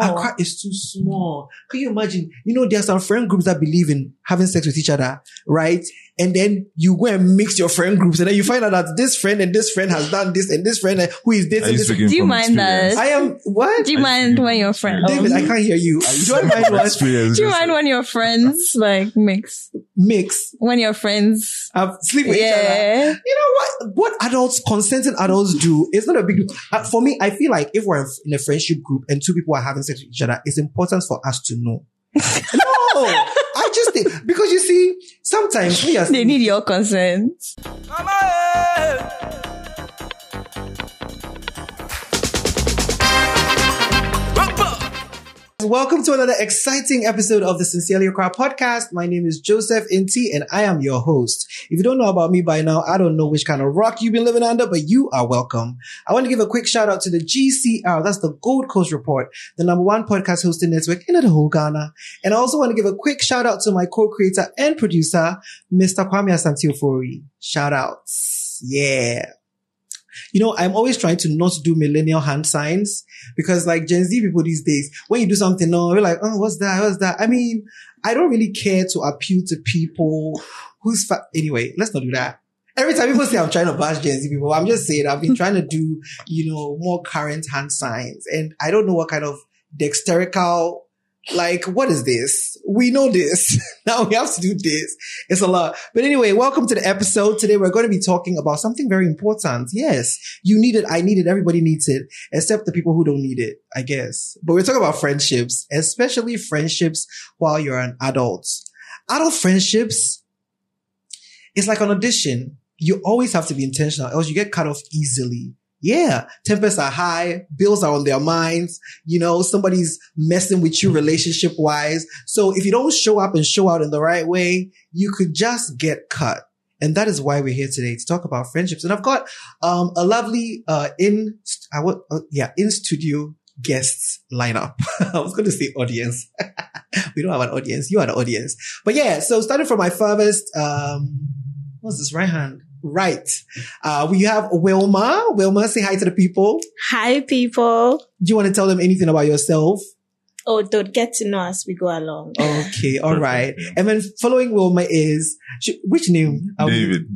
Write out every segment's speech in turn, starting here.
Accra is too small. Can you imagine? There are some friend groups that believe in having sex with each other, right? And then you go and mix your friend groups, and then you find out that this friend and this friend has done this, and this friend who is dating this. Do you mind that? I am what? Do you mind when your friends? David, I can't hear you. Do I mind what? Do you mind when your friends mix? When your friends sleep with each other. You know what consenting adults do, it's not a big deal. For me, I feel like if we're in a friendship group and two people are having sex with each other, it's important for us to know. No, I just think, because you see, sometimes they need your consent. Welcome to another exciting episode of the Sincerely Accra podcast. My name is Joseph Inti and I am your host. If you don't know about me by now, I don't know which kind of rock you've been living under, but you are welcome. I want to give a quick shout out to the GCR, that's the Gold Coast Report, the #1 podcast hosting network in the whole Ghana. And I also want to give a quick shout out to my co-creator and producer, Mr. Kwame Asante-Ofori. Shout outs. Yeah. I'm always trying to not do millennial hand signs because Gen Z people these days, when you do something, we're like, oh, what's that? I mean, I don't really care to appeal to people anyway, let's not do that. Every time people say I'm trying to bash Gen Z people, I'm just saying I've been trying to do, more current hand signs, and I don't know what kind of dexterical, what is this? We know this. Now we have to do this. It's a lot. But anyway, welcome to the episode. Today we're going to be talking about something very important. Yes, you need it. I need it. Everybody needs it, except the people who don't need it, I guess. But we're talking about friendships, especially friendships while you're an adult. Adult friendships, it's like an audition. You always have to be intentional, else you get cut off easily. Yeah, tempers are high, bills are on their minds, somebody's messing with you relationship wise. So if you don't show up and show out in the right way, you could just get cut. And that is why we're here today to talk about friendships. And I've got a lovely in-studio guests lineup. I was going to say audience. We don't have an audience. You are the audience. But yeah, so starting from my furthest, what's this right hand? Right. We have Wilma. Wilma, say hi to the people. Hi, people. Do you want to tell them anything about yourself? Oh, they'll get to know as we go along. Okay. All right. And then following Wilma is, which name?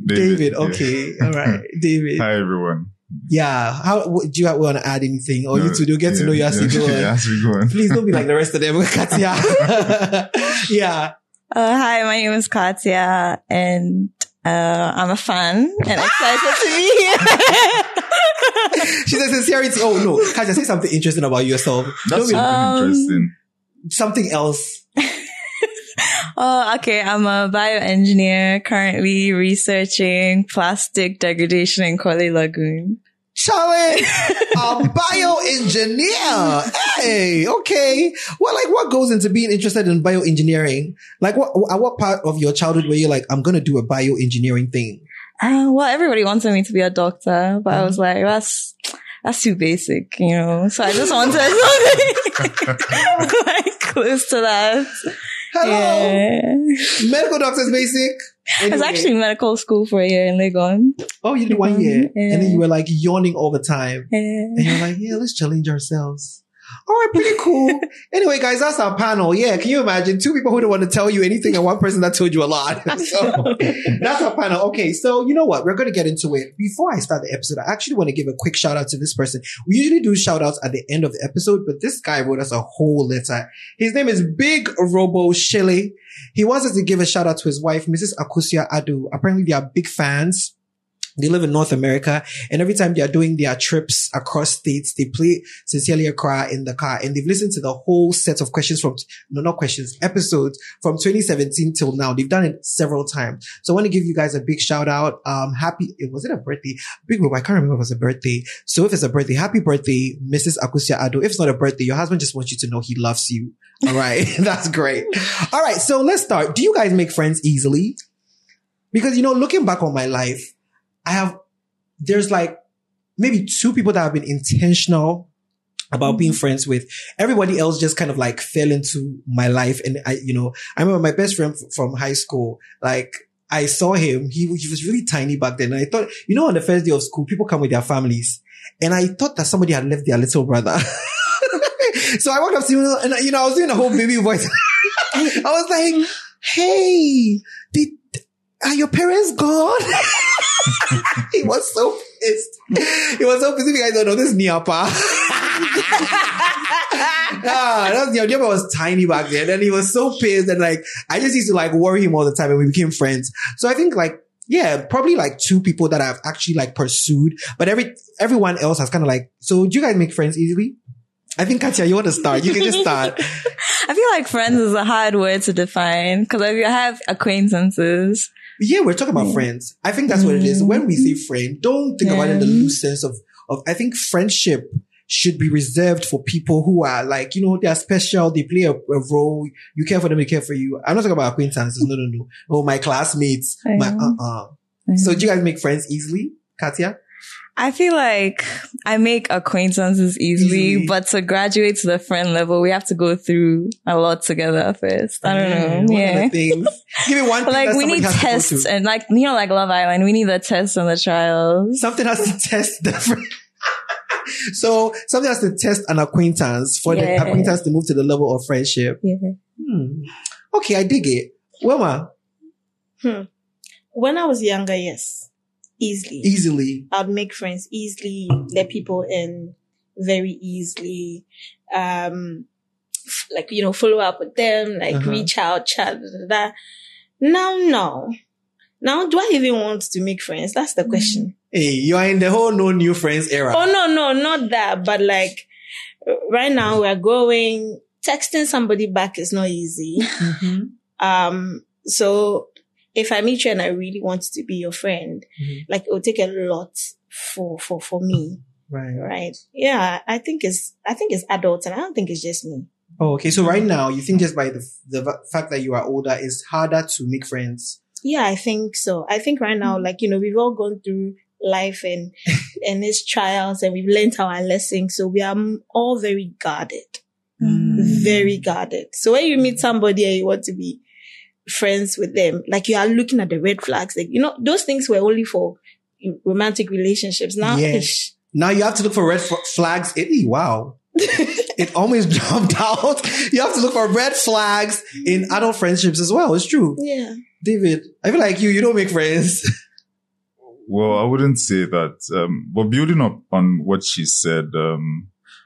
David. Okay. All right. David. Hi, everyone. Yeah. How do you want to add anything? Or you two do get to know you as we go on? As we go on. Please don't be like the rest of them. Katia. Yeah. Hi, my name is Katia, and I'm a fan and excited to be here. She said sincerity. Oh no, Katia, say something interesting about yourself. That's something interesting. Something else. Okay. I'm a bioengineer currently researching plastic degradation in Korle Lagoon. Charlie, a bioengineer. Hey, okay. Well, what goes into being interested in bioengineering? At what part of your childhood were you like, I'm going to do a bioengineering thing? Well, everybody wanted me to be a doctor, but I was like, that's too basic, So I just wanted something close to that. Hello. Yeah. Medical doctor's basic. Anyway. I was actually in medical school for a year in Legon. Oh, you did 1 year. Yeah. And then you were yawning all the time. Yeah. And you're like, yeah, let's challenge ourselves. All right, pretty cool. Anyway, guys, that's our panel. Yeah, can you imagine 2 people who don't want to tell you anything and 1 person that told you a lot? So that's our panel. Okay, so you know what? We're going to get into it. Before I start the episode, I actually want to give a quick shout out to this person. We usually do shout outs at the end of the episode, but this guy wrote us a whole letter. His name is Big Robo Shelley. He wants us to give a shout out to his wife, Mrs. Accra Adu. Apparently they are big fans. They live in North America, and every time they are doing their trips across states, they play Sincerely Accra in the car, and they've listened to the whole set of episodes from 2017 till now. They've done it several times. So I want to give you guys a big shout out. Was it a birthday? Big Rob, I can't remember if it was a birthday. So if it's a birthday, happy birthday, Mrs. Accra Ado. If it's not a birthday, your husband just wants you to know he loves you. All right. That's great. All right. So let's start. Do you guys make friends easily? Because, looking back on my life, there's maybe 2 people that have been intentional about being friends with. Everybody else just kind of fell into my life. And I remember my best friend from high school, I saw him. He was really tiny back then. And I thought, on the first day of school, people come with their families. And I thought that somebody had left their little brother. So I walked up to him and, I was doing a whole baby voice. I was like, hey, are your parents gone? He was so pissed. He was so pissed. You guys don't know, this is Niapa. Niapa was tiny back then, and he was so pissed, and like, I just used to like worry him all the time, and we became friends. So I think like, yeah, probably like 2 people that I've actually like pursued, but everyone else has kind of like, so do you guys make friends easily? I think, Katya, you want to start? You can just start. I feel like friends is a hard word to define because I have acquaintances. Yeah, we're talking about friends. I think that's what it is. When we say friend, don't think about it in the loose sense of, I think friendship should be reserved for people who are like, they are special. They play a role. You care for them. They care for you. I'm not talking about acquaintances. No. Oh, my classmates. So do you guys make friends easily, Katya? I feel like I make acquaintances easily, but to graduate to the friend level, we have to go through a lot together first. I don't know. Yeah. Give me one thing. Like we need tests and like, like Love Island, we need the tests and the trials. Something has to test the friend. So something has to test an acquaintance for the acquaintance to move to the level of friendship. Yeah. Okay, I dig it. Wilma? When I was younger, yes. Easily. I'd make friends easily, let people in very easily. Follow up with them, reach out, chat, Now, no. Now, do I even want to make friends? That's the question. Hey, you are in the whole no new friends era. Oh, no, not that. But like, right now we're growing. Texting somebody back is not easy. So if I meet you and I really want to be your friend, like it will take a lot for me. Right. Yeah. I think it's adults, and I don't think it's just me. Oh, okay. So right now you think just by the fact that you are older, it's harder to make friends? Yeah, I think so. I think right now, we've all gone through life and its trials, and we've learned our lessons. So we are all very guarded. Very guarded. So when you meet somebody and you want to be friends with them, like you are looking at the red flags, like, those things were only for romantic relationships. Now, now you have to look for red flags. Wow. It almost jumped out. You have to look for red flags in adult friendships as well. It's true. Yeah. David, I feel like you don't make friends. Well, I wouldn't say that. But building up on what she said,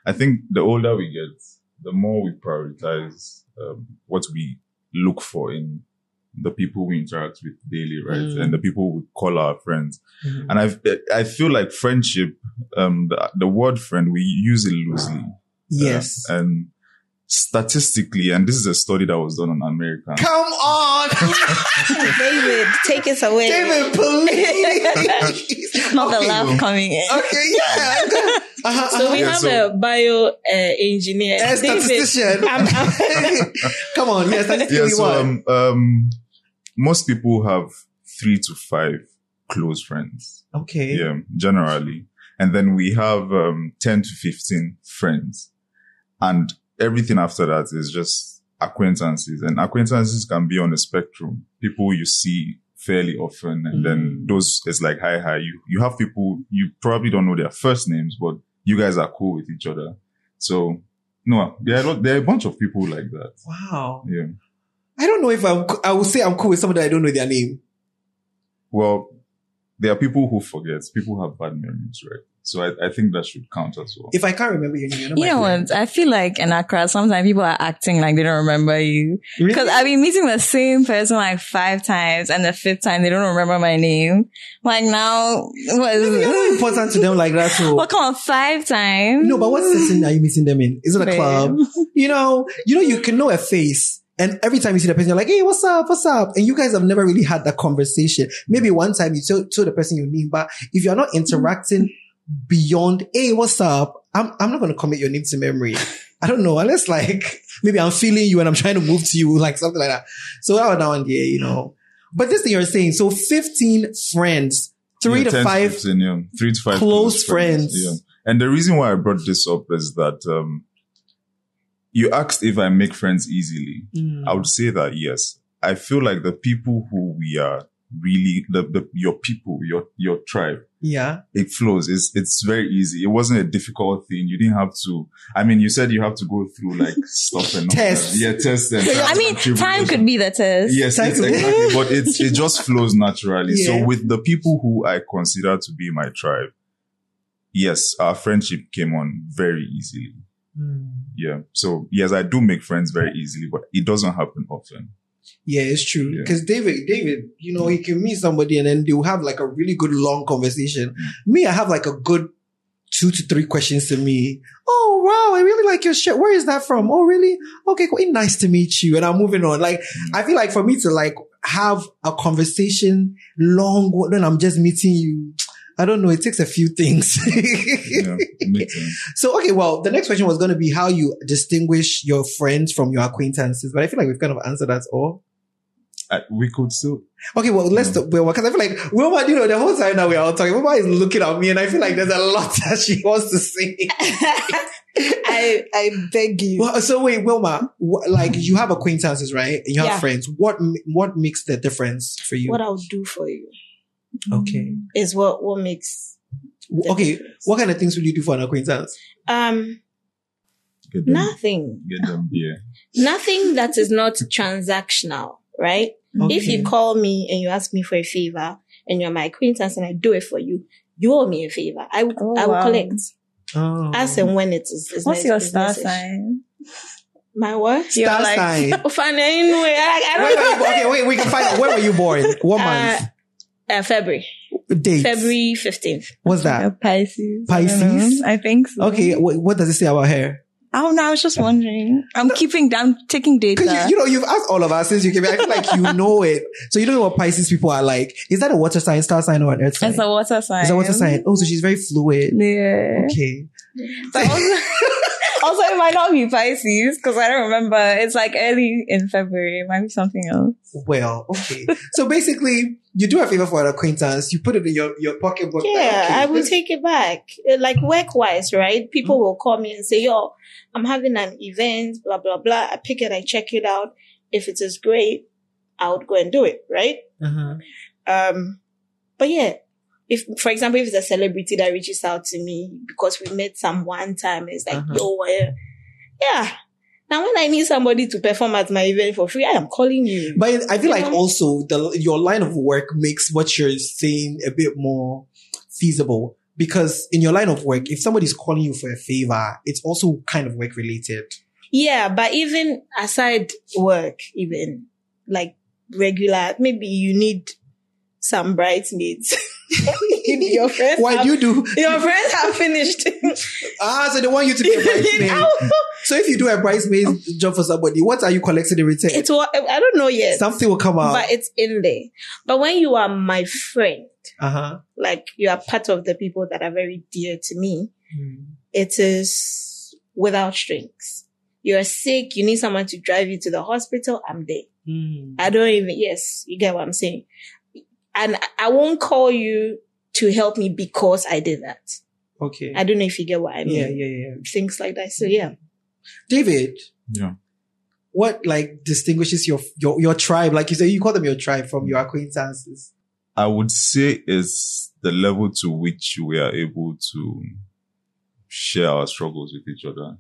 I think the older we get, the more we prioritize what we look for in the people we interact with daily, right? And the people we call our friends. And I feel like friendship, the word friend, we use it loosely. Yes. And statistically, and this is a study that was done on America. Come on! David, take us away. David, please! Not the laugh coming in. Okay, yeah. So we have a bio engineer. A statistician. Come on, yes, statistically most people have 3 to 5 close friends. Okay. Yeah, generally. And then we have 10 to 15 friends. And everything after that is just acquaintances. And acquaintances can be on a spectrum. People you see fairly often. And then those, it's like, hi. You have people, you probably don't know their first names, but you guys are cool with each other. So, no, there are a bunch of people like that. Wow. Yeah. I don't know if I would say I'm cool with somebody I don't know their name. Well, there are people who forget. People have bad memories, right? So I think that should count as well. If I can't remember your name, you know what? I feel like in Accra, sometimes people are acting like they don't remember you. Because Really? I've been meeting the same person like 5 times, and the 5th time they don't remember my name. Like now, You're not important to them like that. So. what come on, 5 times? No, but what setting are you meeting them in? Is it a Babe. club? You can know a face. And every time you see the person, you're like, hey, what's up? And you guys have never really had that conversation. Maybe one time you told the person your name, but if you're not interacting beyond, hey, what's up? I'm not going to commit your name to memory. I don't know. Unless like, maybe I'm feeling you and I'm trying to move to you, like something like that. So that now and there, But this thing you're saying, so 15 friends, 3 to 5 15, 3 to 5 close friends. Yeah. And the reason why I brought this up is that, you asked if I make friends easily. I would say that yes. I feel like the people who we are really your people, your tribe. Yeah. It flows. It's very easy. It wasn't a difficult thing. You didn't have to, I mean, you said you have to go through like stuff and tests. Yeah, tests. And I mean, time could be the test. Yes, exactly. But it just flows naturally. Yeah. So with the people who I consider to be my tribe, yes, our friendship came on very easily. Yeah. So yes, I do make friends very easily, but it doesn't happen often. Yeah, it's true. Because David, you know, he can meet somebody and then they'll have like a really good long conversation. Me, I have like a good 2 to 3 questions to me. Oh, wow, I really like your shirt. Where is that from? Oh, really? Okay, cool. Nice to meet you. And I'm moving on. Like, I feel like for me to like have a conversation long when I'm just meeting you, I don't know. It takes a few things. Yeah, makes sense. So, okay, well, the next question was going to be how you distinguish your friends from your acquaintances. But I feel like we've kind of answered that all. We could still. Okay, well, let's talk, because I feel like Wilma, you know, the whole time now we are all talking, Wilma is looking at me and I feel like there's a lot that she wants to say. I beg you. Well, so wait, Wilma, like you have acquaintances, right? And you have friends. What makes the difference for you? What I'll do for you. Okay. Is what makes. Okay. Difference. What kind of things will you do for an acquaintance? Nothing. Get them beer. Nothing that is not transactional, right? Okay. If you call me and you ask me for a favor and you're my acquaintance and I do it for you, you owe me a favor. I will collect. Oh. As and when it is. What's your star sign? My what? Star sign. I Wait, we can find out. Where were you born? What month? February. Date. February 15th. What's that? Pisces. Pisces? I think so. Okay, what does it say about her? I don't know. I was just wondering. I'm taking data. Because you know, you've asked all of us since you came here. I feel like you know it. So you don't know what Pisces people are like. Is that a water sign, star sign, or an earth sign? It's a water sign. It's a water sign. Oh, so she's very fluid. Yeah. Okay. But also it might not be Pisces because I don't remember. It's like early in February. It might be something else. Well, okay. So basically, you do a favor for an acquaintance. You put it in your pocketbook. Yeah, okay, I will take it back. Like work-wise, right? People will call me and say, yo, I'm having an event, blah, blah, blah. I pick it, I check it out. If it is great, I would go and do it, right? But yeah, if, for example, if it's a celebrity that reaches out to me because we met some one time, it's like, yo, yeah. Now, when I need somebody to perform at my event for free, I am calling you. But I feel like also your line of work makes what you're saying a bit more feasible. Because in your line of work, if somebody's calling you for a favor, it's also kind of work related. Yeah, but even aside work, even like regular, maybe you need some bridesmaids. Your friends your friends have finished. So they want you to be a bridesmaid. So if you do a bridesmaid job for somebody, what are you collecting in return? I don't know yet. Something will come out. But it's in there. But when you are my friend, like you are part of the people that are very dear to me, it is without strings. You're sick, you need someone to drive you to the hospital, I'm there. I don't even, yes, you get what I'm saying. And I won't call you to help me because I did that. Okay. I don't know if you get what I mean. Yeah. Things like that. So yeah. David. Yeah. What like distinguishes your tribe? Like you say, you call them your tribe from your acquaintances. I would say is the level to which we are able to share our struggles with each other.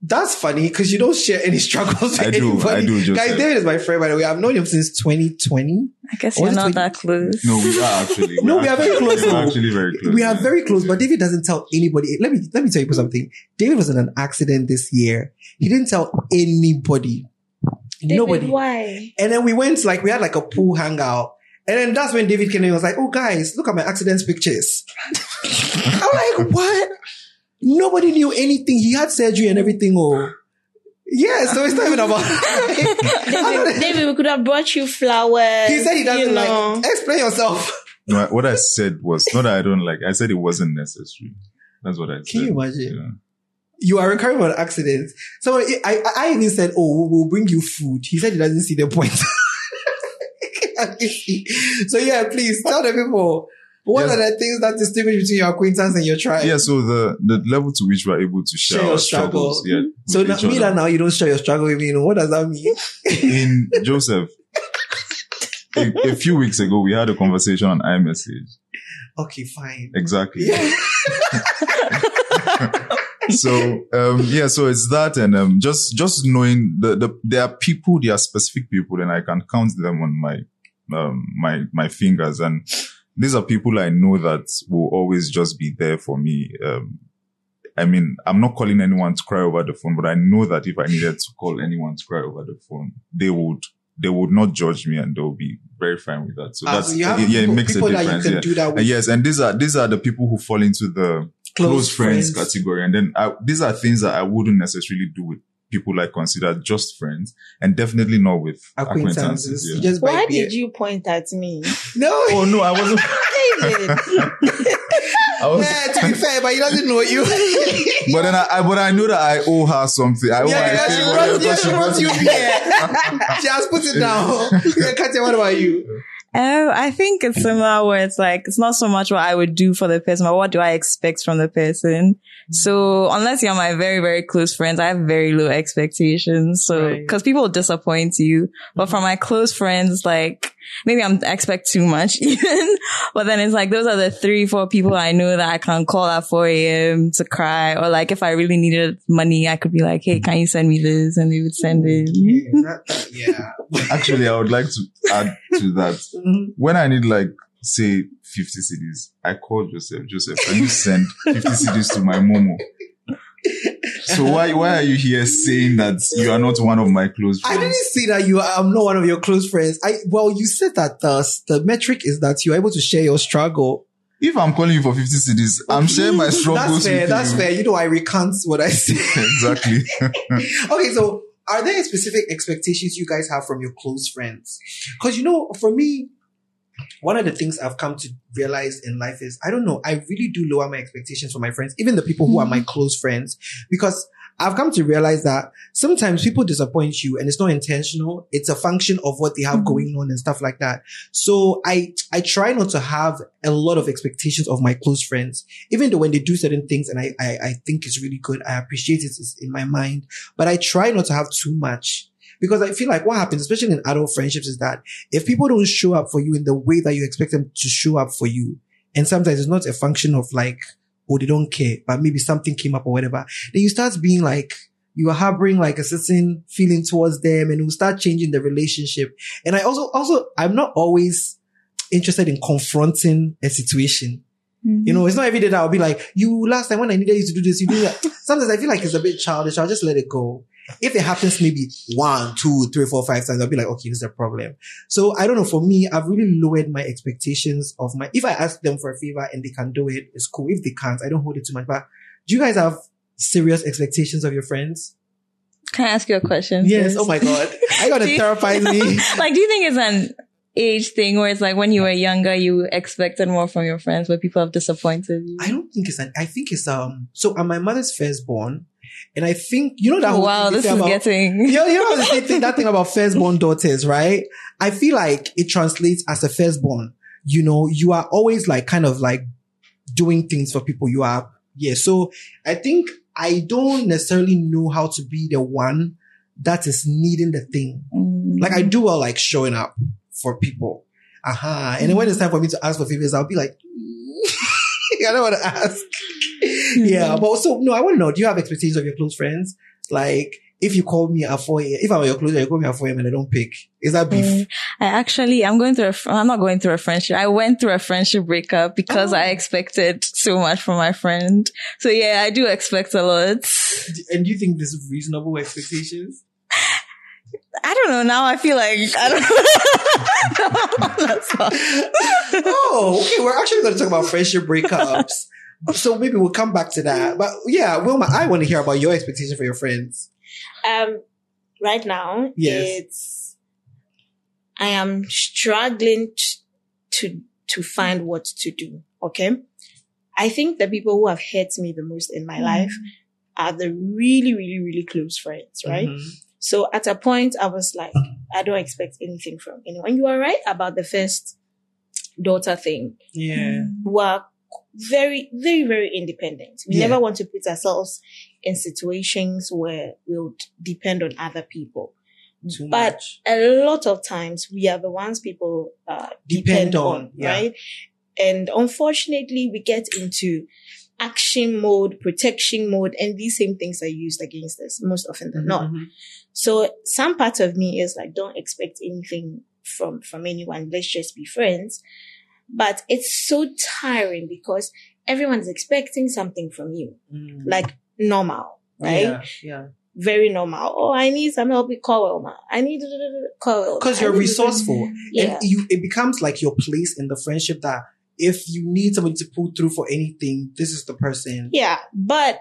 That's funny because you don't share any struggles with anybody. I do. Joseph. Guys, David is my friend, by the way. I've known him since 2020. I guess you're not that close. No, we are actually. We are very close. We're actually very close. We are very close, but David doesn't tell anybody. Let me tell you something. David was in an accident this year. He didn't tell anybody. David, nobody. Why? And then we went, like, we had like a pool hangout. And then that's when David came in and was like, oh guys, look at my accident pictures. I'm like, what? Nobody knew anything. He had surgery and everything. Oh, yeah. So it's not even about. David, we could have brought you flowers. He said he doesn't like. Explain yourself. No, what I said was not that I don't like. I said it wasn't necessary. That's what I said. Can you imagine? Yeah. You are recovering from an accident. So I even said, oh, we'll bring you food. He said he doesn't see the point. So yeah, please tell the people. What are the things that distinguish between your acquaintance and your tribe? Yeah, so the level to which we're able to share our struggles. Yeah. So now you don't share your struggle with me. What does that mean? In Joseph, a few weeks ago, we had a conversation on iMessage. Okay, fine. Exactly. Yeah. So, so it's that, and just knowing there are specific people, and I can count them on my fingers, and these are people I know that will always just be there for me. I mean, I'm not calling anyone to cry over the phone, but I know that if I needed to call anyone to cry over the phone, they would not judge me, and they'll be very fine with that. So that's, it makes a difference. That you can do that with. Yes. And these are the people who fall into the close friends category. And then these are things that I wouldn't necessarily do with people I consider just friends, and definitely not with acquaintances. Yeah. Why did you point at me? No. Oh no, I wasn't. David. To be fair, but he doesn't know you. But then I know that I owe her something. I owe her she brought you here. She has put it down. Yeah, Katya, what about you? I think it's similar where it's like, it's not so much what I would do for the person, but what do I expect from the person? So unless you're my very, very close friends, I have very low expectations. So, cause people disappoint you. But for my close friends, like, maybe I expect too much even. But then it's like, those are the 3-4 people I know that I can call at 4 a.m. to cry. Or like, if I really needed money, I could be like, hey, can you send me this? And they would send it. Yeah. Actually, I would like to add to that. When I need, like, say 50 CDs, I call Joseph. Joseph, can you send 50 CDs to my Momo? So why are you here saying that you are not one of my close friends? I didn't say that I'm not one of your close friends. You said that the metric is that you're able to share your struggle. If I'm calling you for 50 CDs, I'm sharing my struggles with you. That's fair. You know, I recant what I say. Exactly. Okay, so are there specific expectations you guys have from your close friends? Because, you know, for me, one of the things I've come to realize in life is, I don't know, I really do lower my expectations for my friends, even the people who are my close friends, because I've come to realize that sometimes people disappoint you and it's not intentional. It's a function of what they have going on and stuff like that. So I try not to have a lot of expectations of my close friends, even though when they do certain things and I think it's really good, I appreciate it in my mind, but I try not to have too much. Because I feel like what happens, especially in adult friendships, is that if people don't show up for you in the way that you expect them to show up for you, and sometimes it's not a function of like, oh, they don't care, but maybe something came up or whatever, then you start being like, you are harboring like a certain feeling towards them, and it will start changing the relationship. And I also, I'm not always interested in confronting a situation. You know, it's not every day that I'll be like, last time when I needed you to do this, you do that. Sometimes I feel like it's a bit childish. I'll just let it go. If it happens maybe 1, 2, 3, 4, 5 times, I'll be like, okay, this is a problem. So I don't know. For me, I've really lowered my expectations of if I ask them for a favor and they can do it, it's cool. If they can't, I don't hold it too much. But do you guys have serious expectations of your friends? Can I ask you a question? Yes. Oh my God. I gotta therapize me. Like, do you think it's an age thing where it's like when you were younger, you expected more from your friends, but people have disappointed you? I don't think I think it's, so I'm my mother's firstborn. And I think, you know that whole wow, this is about, getting... You know that thing about firstborn daughters, right? I feel like it translates as a firstborn. You know, you are always like kind of like doing things for people you are. Yeah. So I think I don't necessarily know how to be the one that is needing the thing. Like I do well like showing up for people. And then when it's time for me to ask for favors, I'll be like, I don't want to ask. Yeah, but also, no, I want to know, do you have expectations of your close friends? Like, if you call me at 4 a.m., if I'm your close friend, you call me at 4 a.m. and I don't pick. Is that beef? I'm not going through a friendship. I went through a friendship breakup because I expected so much from my friend. So yeah, I do expect a lot. And do you think this is reasonable expectations? I don't know. Now I feel like, I don't know. Oh, okay. We're actually going to talk about friendship breakups. So maybe we'll come back to that. But yeah, Wilma, I want to hear about your expectations for your friends. Right now, yes. I am struggling to find what to do. Okay. I think the people who have hurt me the most in my life are the really, really, really close friends, right? So at a point I was like, I don't expect anything from anyone. You are right about the first daughter thing. Yeah. We are very, very, very independent. We never want to put ourselves in situations where we'll depend on other people. Too But much. a lot of times we are the ones people depend on, yeah. right? And unfortunately, we get into action mode, protection mode, and these same things are used against us most often than not. Mhm. So some part of me is like, don't expect anything from anyone. Let's just be friends. But it's so tiring because everyone's expecting something from you, like normal, right? Yeah, yeah. Very normal. Oh, I need some help with call Wilma. I need call Wilma. Because you're resourceful. Yeah. And it becomes like your place in the friendship that if you need somebody to pull through for anything, this is the person. Yeah. But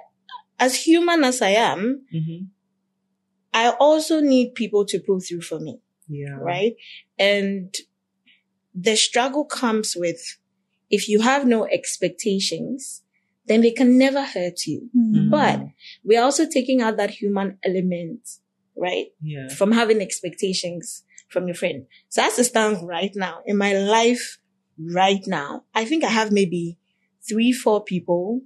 as human as I am, Mm-hmm. I also need people to pull through for me. Yeah. Right? And the struggle comes with, if you have no expectations, then they can never hurt you. Mm. But we're also taking out that human element, right? Yeah. From having expectations from your friend. So as it stands right now, in my life right now, I think I have maybe 3-4 people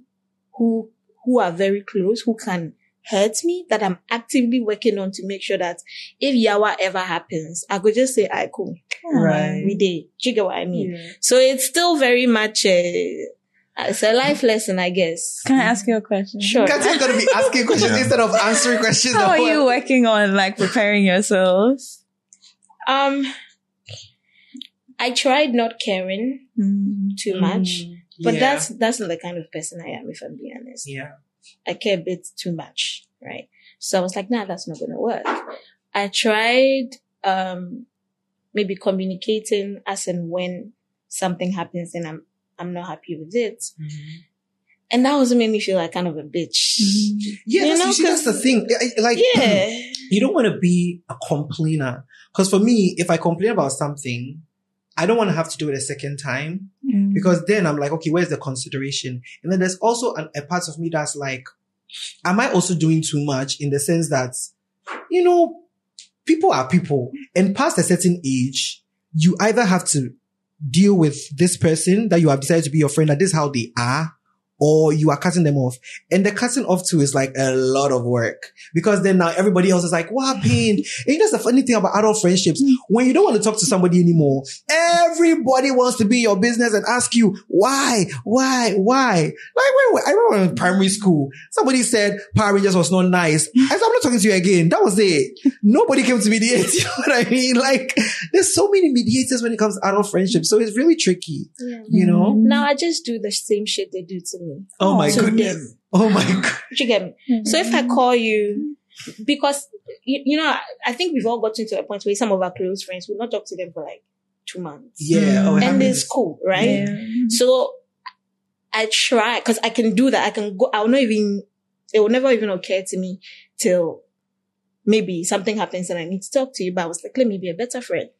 who are very close, who can hurt me, that I'm actively working on to make sure that if yawa ever happens, I could just say, "I cool." Right. We did. Do you get what I mean? Yeah. So it's still very much it's a life lesson, I guess. Can I ask you a question? Sure. Katya's going to be asking questions Yeah. instead of answering questions. How are you working on like preparing yourselves? I tried not caring too much, but Yeah. that's not the kind of person I am, if I'm being honest. Yeah. I care a bit too much, right? So I was like, nah, that's not going to work. I tried, maybe communicating as and when something happens and I'm not happy with it. Mm-hmm. And that also made me feel like kind of a bitch. Yeah, You know, that's the thing. Like, Yeah. you don't want to be a complainer. Because for me, if I complain about something, I don't want to have to do it a second time. Because then I'm like, okay, where's the consideration? And then there's also a part of me that's like, am I also doing too much in the sense that, you know, people are people, and past a certain age, you either have to deal with this person that you have decided to be your friend, that this is how they are, or you are cutting them off. And the cutting off too is like a lot of work, because then now everybody else is like, what happened? And you know, that's the funny thing about adult friendships. When you don't want to talk to somebody anymore, everybody wants to be your business and ask you, why? Like I remember in primary school, somebody said Power Rangers was not nice. I said, I'm not talking to you again. That was it. Nobody came to mediate. You know what I mean? Like, there's so many mediators when it comes to adult friendships. So it's really tricky, you know? Now I just do the same shit they do to me. Oh my To goodness. them. Oh my God. Do you get me? So if I call you, because, you know, I think we've all gotten to a point where some of our close friends will not talk to them for like 2 months. Yeah. Oh, it And happens. it's cool, right? Yeah. So I try, because I can do that. I can go, it will never even occur to me till maybe something happens and I need to talk to you, but I was like, let me be a better friend.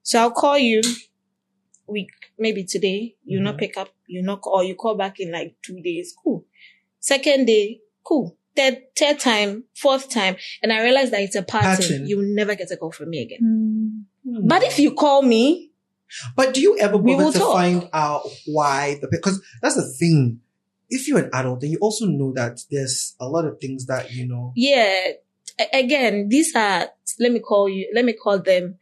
So I'll call you maybe today, you not pick up, you not call, or you call back in like 2 days. Cool. Second day, cool. Third time, fourth time. And I realized that it's a pattern. You will never get a call from me again. But if you call me, But do you ever we bother will to talk. find out why? Because that's the thing. If you're an adult, then you also know that there's a lot of things that, you know. yeah, again, these are, let me call them,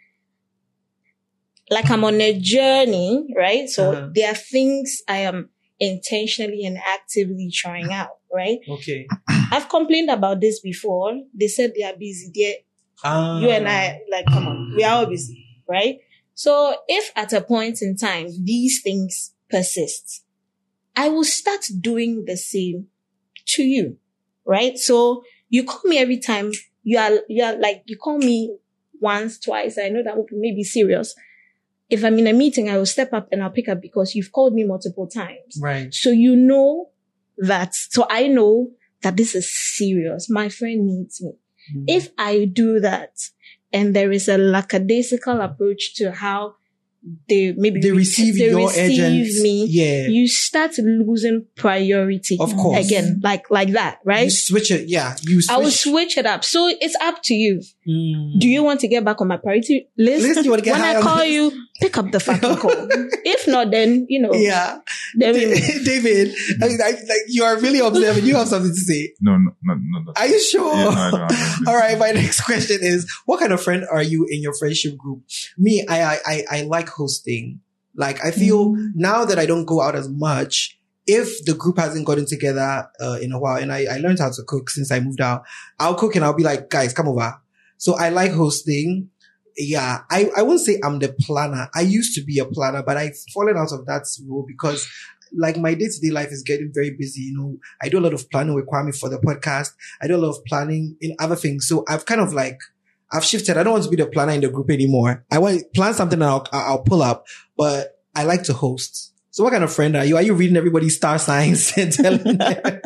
like I'm on a journey, right? So there are things I am intentionally and actively trying out, right? Okay. I've complained about this before. They said they are busy. You and I, like, come on, we are all busy, right? So if at a point in time, these things persist, I will start doing the same to you, right? So you call me every time you are like, you call me once, twice. I know that may be serious. If I'm in a meeting, I will step up and I'll pick up because you've called me multiple times. Right. So you know that, so I know that this is serious. My friend needs me. If I do that and there is a lackadaisical approach to how they receive your agent. me. Yeah. You start losing priority. Of course. Again, like that, right? You switch it. Yeah. I will switch it up. So it's up to you. Do you want to get back on my priority list? You want to get when I call you, pick up the fucking call. If not, then, Yeah. Then David, you are really observant. You have something to say. No. Are you sure? Yeah, no, I don't. All right. My next question is, what kind of friend are you in your friendship group? Me, I like hosting. Like, I feel now that I don't go out as much, if the group hasn't gotten together in a while, and I learned how to cook since I moved out, I'll cook and I'll be like, guys, come over. So I like hosting. Yeah, I won't say I'm the planner. I used to be a planner, but I've fallen out of that role because like my day-to-day life is getting very busy. I do a lot of planning with Kwame for the podcast. I do a lot of planning in other things. So I've kind of I've shifted. I don't want to be the planner in the group anymore. I want to plan something and I'll pull up, but I like to host. So what kind of friend are you? Are you reading everybody's star signs and telling them?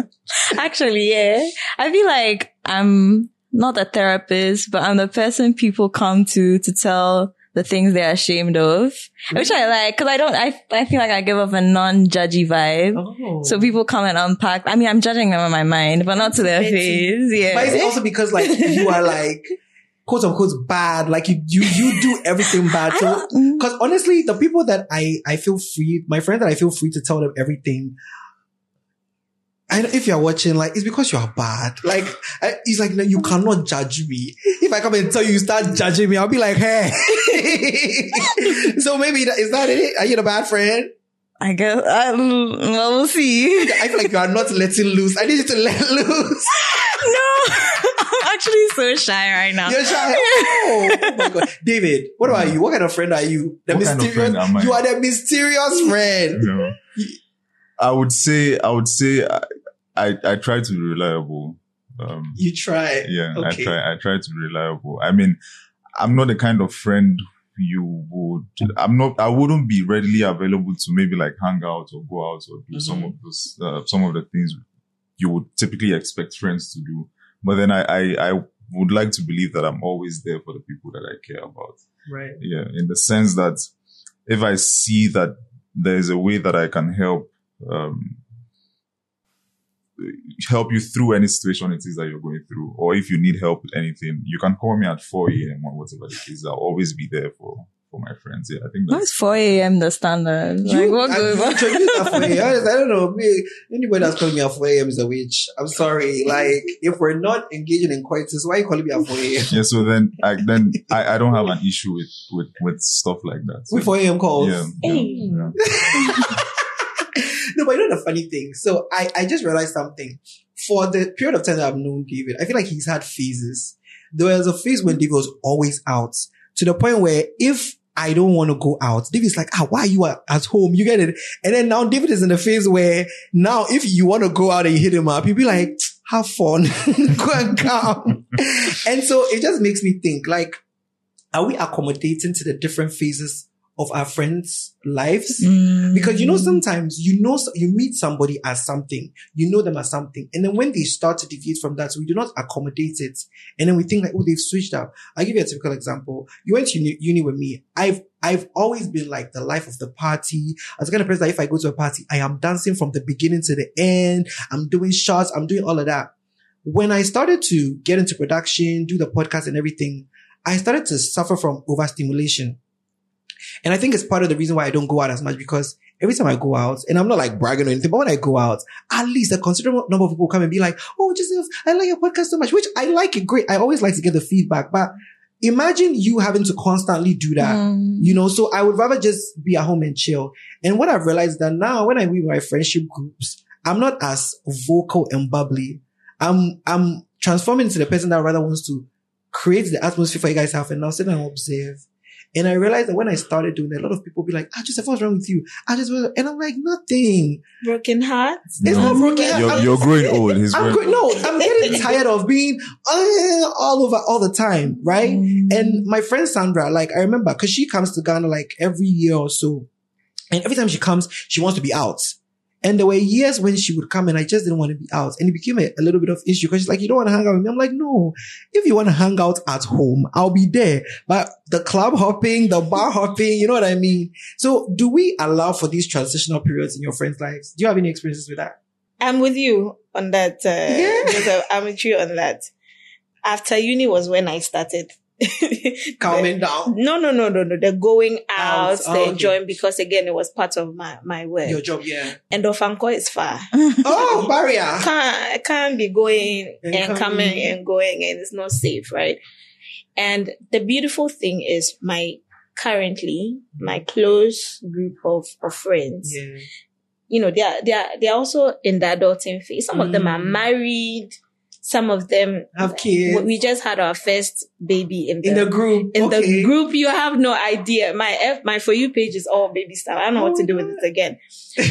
Actually, yeah. I feel like I'm not a therapist, but I'm the person people come to tell the things they're ashamed of, which I like, cause I feel like I give off a non-judgy vibe. Oh. So people come and unpack. I mean, I'm judging them in my mind, but not to their face. Yeah. But it's also because you are quote unquote bad. Like you do everything bad. So, cause honestly, the people that I feel free, my friends that I feel free to tell them everything, and if you're watching, it's because you are bad. It's no, you cannot judge me. If I come and tell you, you start judging me, I'll be like, hey. So maybe is that it? Are you the bad friend? I guess, we'll see. I feel like you are not letting loose. I need you to let loose. No, I'm actually so shy right now. You're shy? Oh my God. David, what about you? What kind of friend are you? What kind of friend am I? You are the mysterious friend. No. I would say I try to be reliable. You try? Yeah, okay. I try to be reliable. I mean, I'm not the kind of friend I wouldn't be readily available to maybe hang out or go out or do some of the things you would typically expect friends to do. But then I would like to believe that I'm always there for the people that I care about. Right. Yeah. In the sense that if I see that there's a way that I can help you through any situation it is that you're going through, or if you need help with anything, you can call me at 4 a.m. or whatever the case. I'll always be there for my friends. Yeah, I think that's 4 a.m. the standard. What goes on? I don't know. Anybody that's calling me at 4 a.m. is a witch. I'm sorry. If we're not engaging in coitus, why are you calling me at 4 a.m.? Yeah, so then I don't have an issue with stuff like that. So, with 4 a.m. calls? Yeah. Yeah. No, but you know the funny thing? So I just realized something. For the period of time that I've known David, I feel like he's had phases. There was a phase when David was always out, to the point where if I don't want to go out, David's like, why are you at home? You get it? And then now David is in the phase where now if you want to go out and you hit him up, he'll be like, have fun, go and come. And so it just makes me think, are we accommodating to the different phases of our friends' lives? Because sometimes you meet somebody as something, you know them as something, and then when they start to deviate from that, we do not accommodate it, and then we think they've switched up. I'll give you a typical example. You went to uni with me. I've always been the life of the party. As the kind of person that if I go to a party, I am dancing from the beginning to the end. I'm doing shots. I'm doing all of that. When I started to get into production, do the podcast and everything, I started to suffer from overstimulation. And I think it's part of the reason why I don't go out as much, because every time I go out, and I'm not bragging or anything, but when I go out, at least a considerable number of people come and be like, oh, Joseph, I like your podcast so much, which I like it great. I always like to get the feedback, but imagine you having to constantly do that, so I would rather just be at home and chill. And what I've realized that now when I meet my friendship groups, I'm not as vocal and bubbly. I'm transforming into the person that rather wants to create the atmosphere for you guys to have and now sit and observe. And I realized that when I started doing that, a lot of people be like, Joseph, what's wrong with you? And I'm like, nothing. Broken hearts? It's not broken hearts. You're growing old. I'm getting tired of being all over all the time, right? And my friend Sandra, I remember, because she comes to Ghana every year or so. And every time she comes, she wants to be out. And there were years when she would come and I just didn't want to be out. And it became a little bit of issue because she's like, you don't want to hang out with me. I'm like, no, if you want to hang out at home, I'll be there. But the club hopping, the bar hopping, you know what I mean? So do we allow for these transitional periods in your friends' lives? Do you have any experiences with that? I'm with you on that. Joseph, I'm with you on that. After uni was when I started calming down. No. The going out, the okay. enjoying, because again, it was part of my work. Your job, yeah. And Ofanko is far. Oh, barrier. I can't be going and coming and going, and it's not safe, right? And the beautiful thing is my close group of friends. Yeah. You know, they're also in the adulting phase. Some of them are married. Some of them have kids. We just had our first baby in the group. The group, you have no idea. My For You page is all baby stuff. I don't know what to do with it again.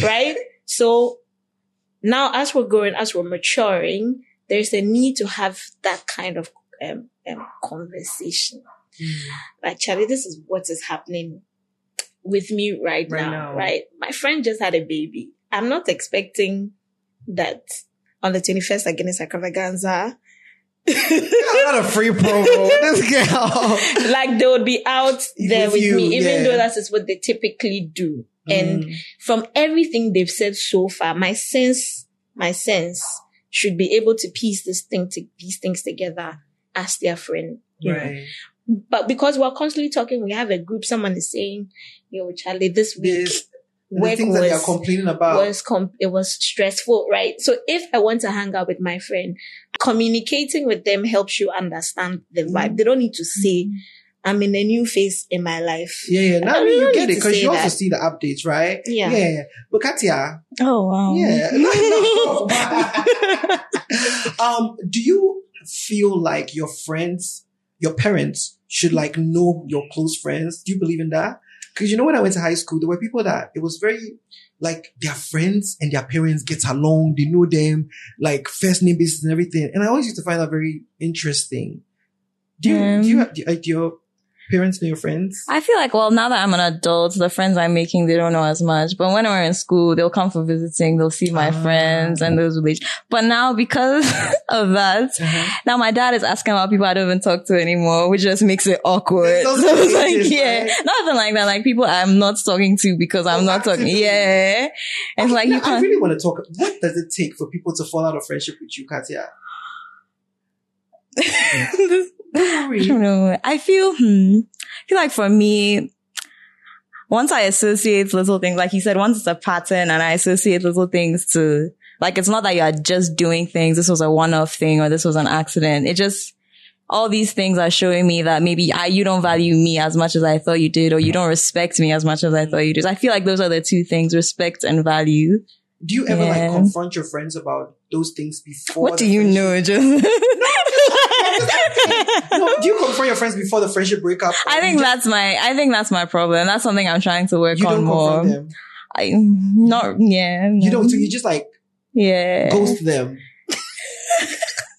Right? So now as we're growing, as we're maturing, there's a need to have that kind of conversation. Like, Charlie, this is what is happening with me right now. Right? My friend just had a baby. I'm not expecting that on the 21st again is extravaganza. Not a free promo. This girl. Like they would be out there with me, even though that is what they typically do. And from everything they've said so far, my sense should be able to piece these things together as their friend. Right. But because we're constantly talking, we have a group, someone is saying, yo, Charlie, this week, the things that they are complaining about it was stressful, right? So if I want to hang out with my friend, communicating with them helps you understand the vibe. They don't need to say, I'm in a new phase in my life. Yeah. Now you get it because you also see the updates, right? Yeah. But Katia. Oh, wow. Yeah. Do you feel like your parents should like know your close friends? Do you believe in that? Because you know, when I went to high school, there were people that it was very like their friends and their parents get along. They know them like first name basis and everything. And I always used to find that very interesting. Do your parents know your friends? I feel like, well, now that I'm an adult, the friends I'm making, they don't know as much. But when we're in school, they'll come for visiting, they'll see my friends and those relations. But now, because of that, now my dad is asking about people I don't even talk to anymore, which just makes it awkward. So it's like, nothing like that. Like people I'm not talking to because I'm not talking. Yeah. It's like, you can't. I really want to talk. What does it take for people to fall out of friendship with you, Katia? I don't know. I feel like for me, once I associate little things, like you said, once it's a pattern and I associate little things to, like, it's not that you're just doing things. This was a one-off thing or this was an accident. It just, all these things are showing me that maybe you don't value me as much as I thought you did, or you don't respect me as much as I thought you did. I feel like those are the two things, respect and value. Do you ever like confront your friends about those things before? What do you know, just? No, do you confront your friends before the friendship breakup? I think that's my problem. That's something I'm trying to work on more. You don't confront them? You don't, so you just like ghost them.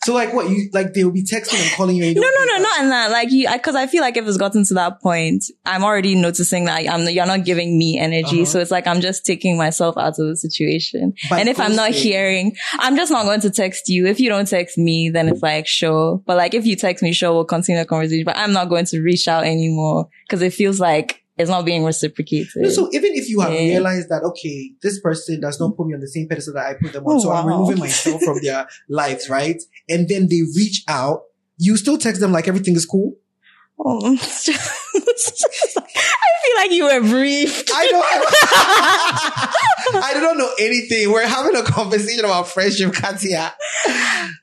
So like what, you like they'll be texting and calling you? No, not in that. Like cause I feel like if it's gotten to that point, I'm already noticing that you're not giving me energy. So it's like I'm just taking myself out of the situation. And if I'm not hearing, I'm just not going to text you. If you don't text me, then it's like, sure. But like if you text me, sure, we'll continue the conversation. But I'm not going to reach out anymore because it feels like it's not being reciprocated. No, so even if you have realized that, okay, this person does not put me on the same pedestal that I put them on, I'm removing myself from their lives, right? And then they reach out, you still text them like everything is cool? Oh, I feel like you were briefed. I don't know anything. We're having a conversation about friendship, Katia.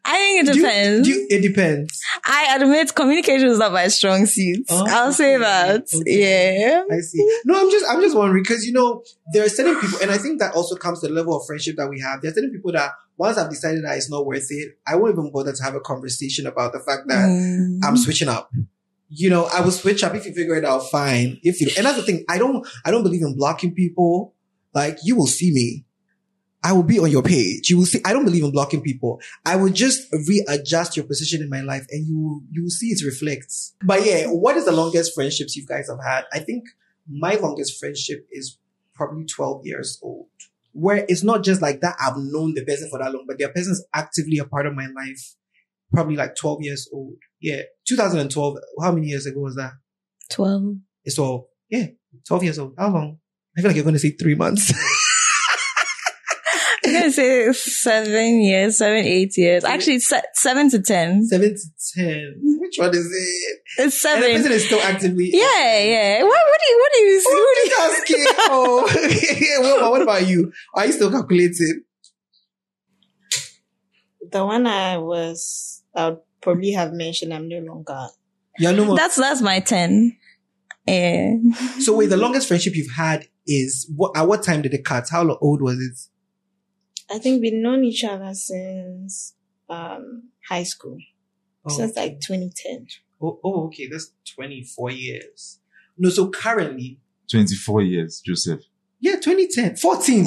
I think it depends. It depends. I admit communication is not my strong suit. I'll say that. Okay. Yeah. I see. No, I'm just wondering because, you know, there are certain people, and I think that also comes to the level of friendship that we have. There are certain people that once I've decided that it's not worth it, I won't even bother to have a conversation about the fact that I'm switching up. You know, I will switch up if you figure it out, fine. And that's the thing. I don't believe in blocking people. Like, you will see me. I will be on your page. You will see. I don't believe in blocking people. I will just readjust your position in my life and you will see it reflects. But yeah, what is the longest friendships you guys have had? I think my longest friendship is probably 12 years old. where it's not just like that I've known the person for that long, but their person is actively a part of my life. Probably like 12 years old. Yeah. 2012. How many years ago was that? 12. It's 12. Yeah. 12 years old. How long? I feel like you're going to say 3 months. I'm going to say 7 years, 7, 8 years. Actually, 7 to 10. 7 to 10. Which one is it? It's 7. And the person is still actively. Yeah. What do you see? Oh, well, what about you? Are you still calculating? The one I would probably have mentioned, I'm no longer. Yeah, no more. That's my 10. Yeah. So wait, the longest friendship you've had is at what time did it cut? How old was it? I think we've known each other since high school. Since like 2010. Oh, okay. That's 24 years. No, so currently 24 years, Joseph. Yeah, 2010. 14.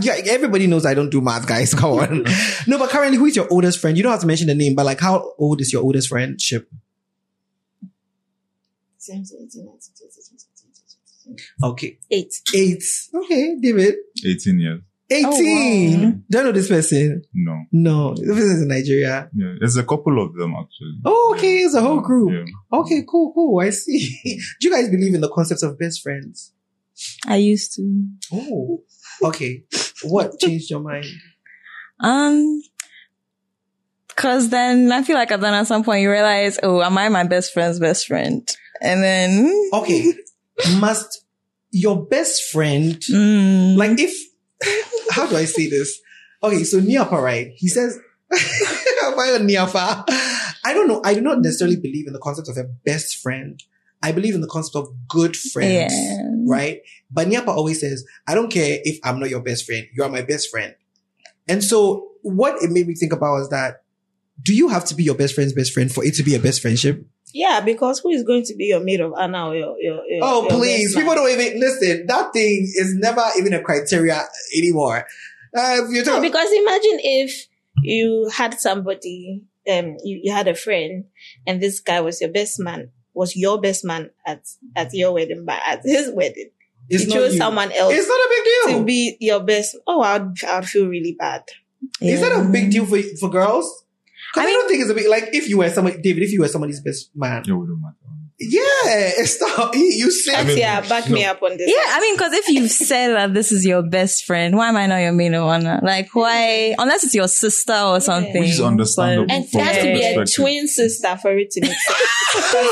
Yeah, everybody knows I don't do math, guys. Come on. No, but currently, who is your oldest friend? You don't have to mention the name, but like, how old is your oldest friendship? Okay. 8. Okay, David. 18 years. 18. Oh, wow. Do I know this person? No. This person is in Nigeria. Yeah, there's a couple of them actually. Oh, okay. It's a whole group. Yeah. Okay, cool. I see. Do you guys believe in the concept of best friends? I used to. Oh, okay. What changed your mind? Cause then I feel like at some point you realize, oh, am I my best friend's best friend? And then. Okay. Must your best friend, like if, how do I say this? Okay, so Niapa, right? He says, Niapa. I don't know. I do not necessarily believe in the concept of a best friend. I believe in the concept of good friends, right? But Niapa always says, I don't care if I'm not your best friend. You are my best friend. And so what it made me think about was that, do you have to be your best friend's best friend for it to be a best friendship? Yeah, because who is going to be your maid of honor or your Oh, your please. People don't even listen. That thing is never even a criteria anymore. No, because imagine if you had somebody, you had a friend and this guy was your best man at your wedding, but at his wedding, you chose someone else. It's not a big deal to be your best. Oh, I'd feel really bad. Yeah. Is that a big deal for girls? I don't think it's a big, like, if you were David, if you were somebody's best man. It wouldn't matter. Yeah, stop. You said, back me up on this. Yeah, I mean, because if you've said that this is your best friend, why am I not your maid of honor? Like, why? Unless it's your sister or something. Which is understandable. And it has to be a twin sister for it to make sense.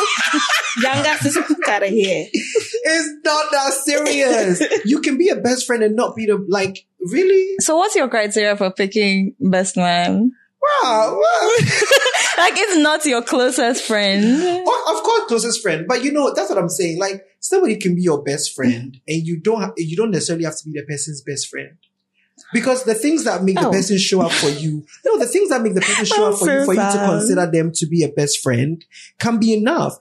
Younger sister out of here. It's not that serious. You can be a best friend and not be like, really? So what's your criteria for picking best man? Wow. Like, it's not your closest friend. Of course, closest friend. But that's what I'm saying. Like, somebody can be your best friend and you don't necessarily have to be the person's best friend. Because the things that make the person show up for you, the things that make the person show up for you to consider them to be a best friend can be enough.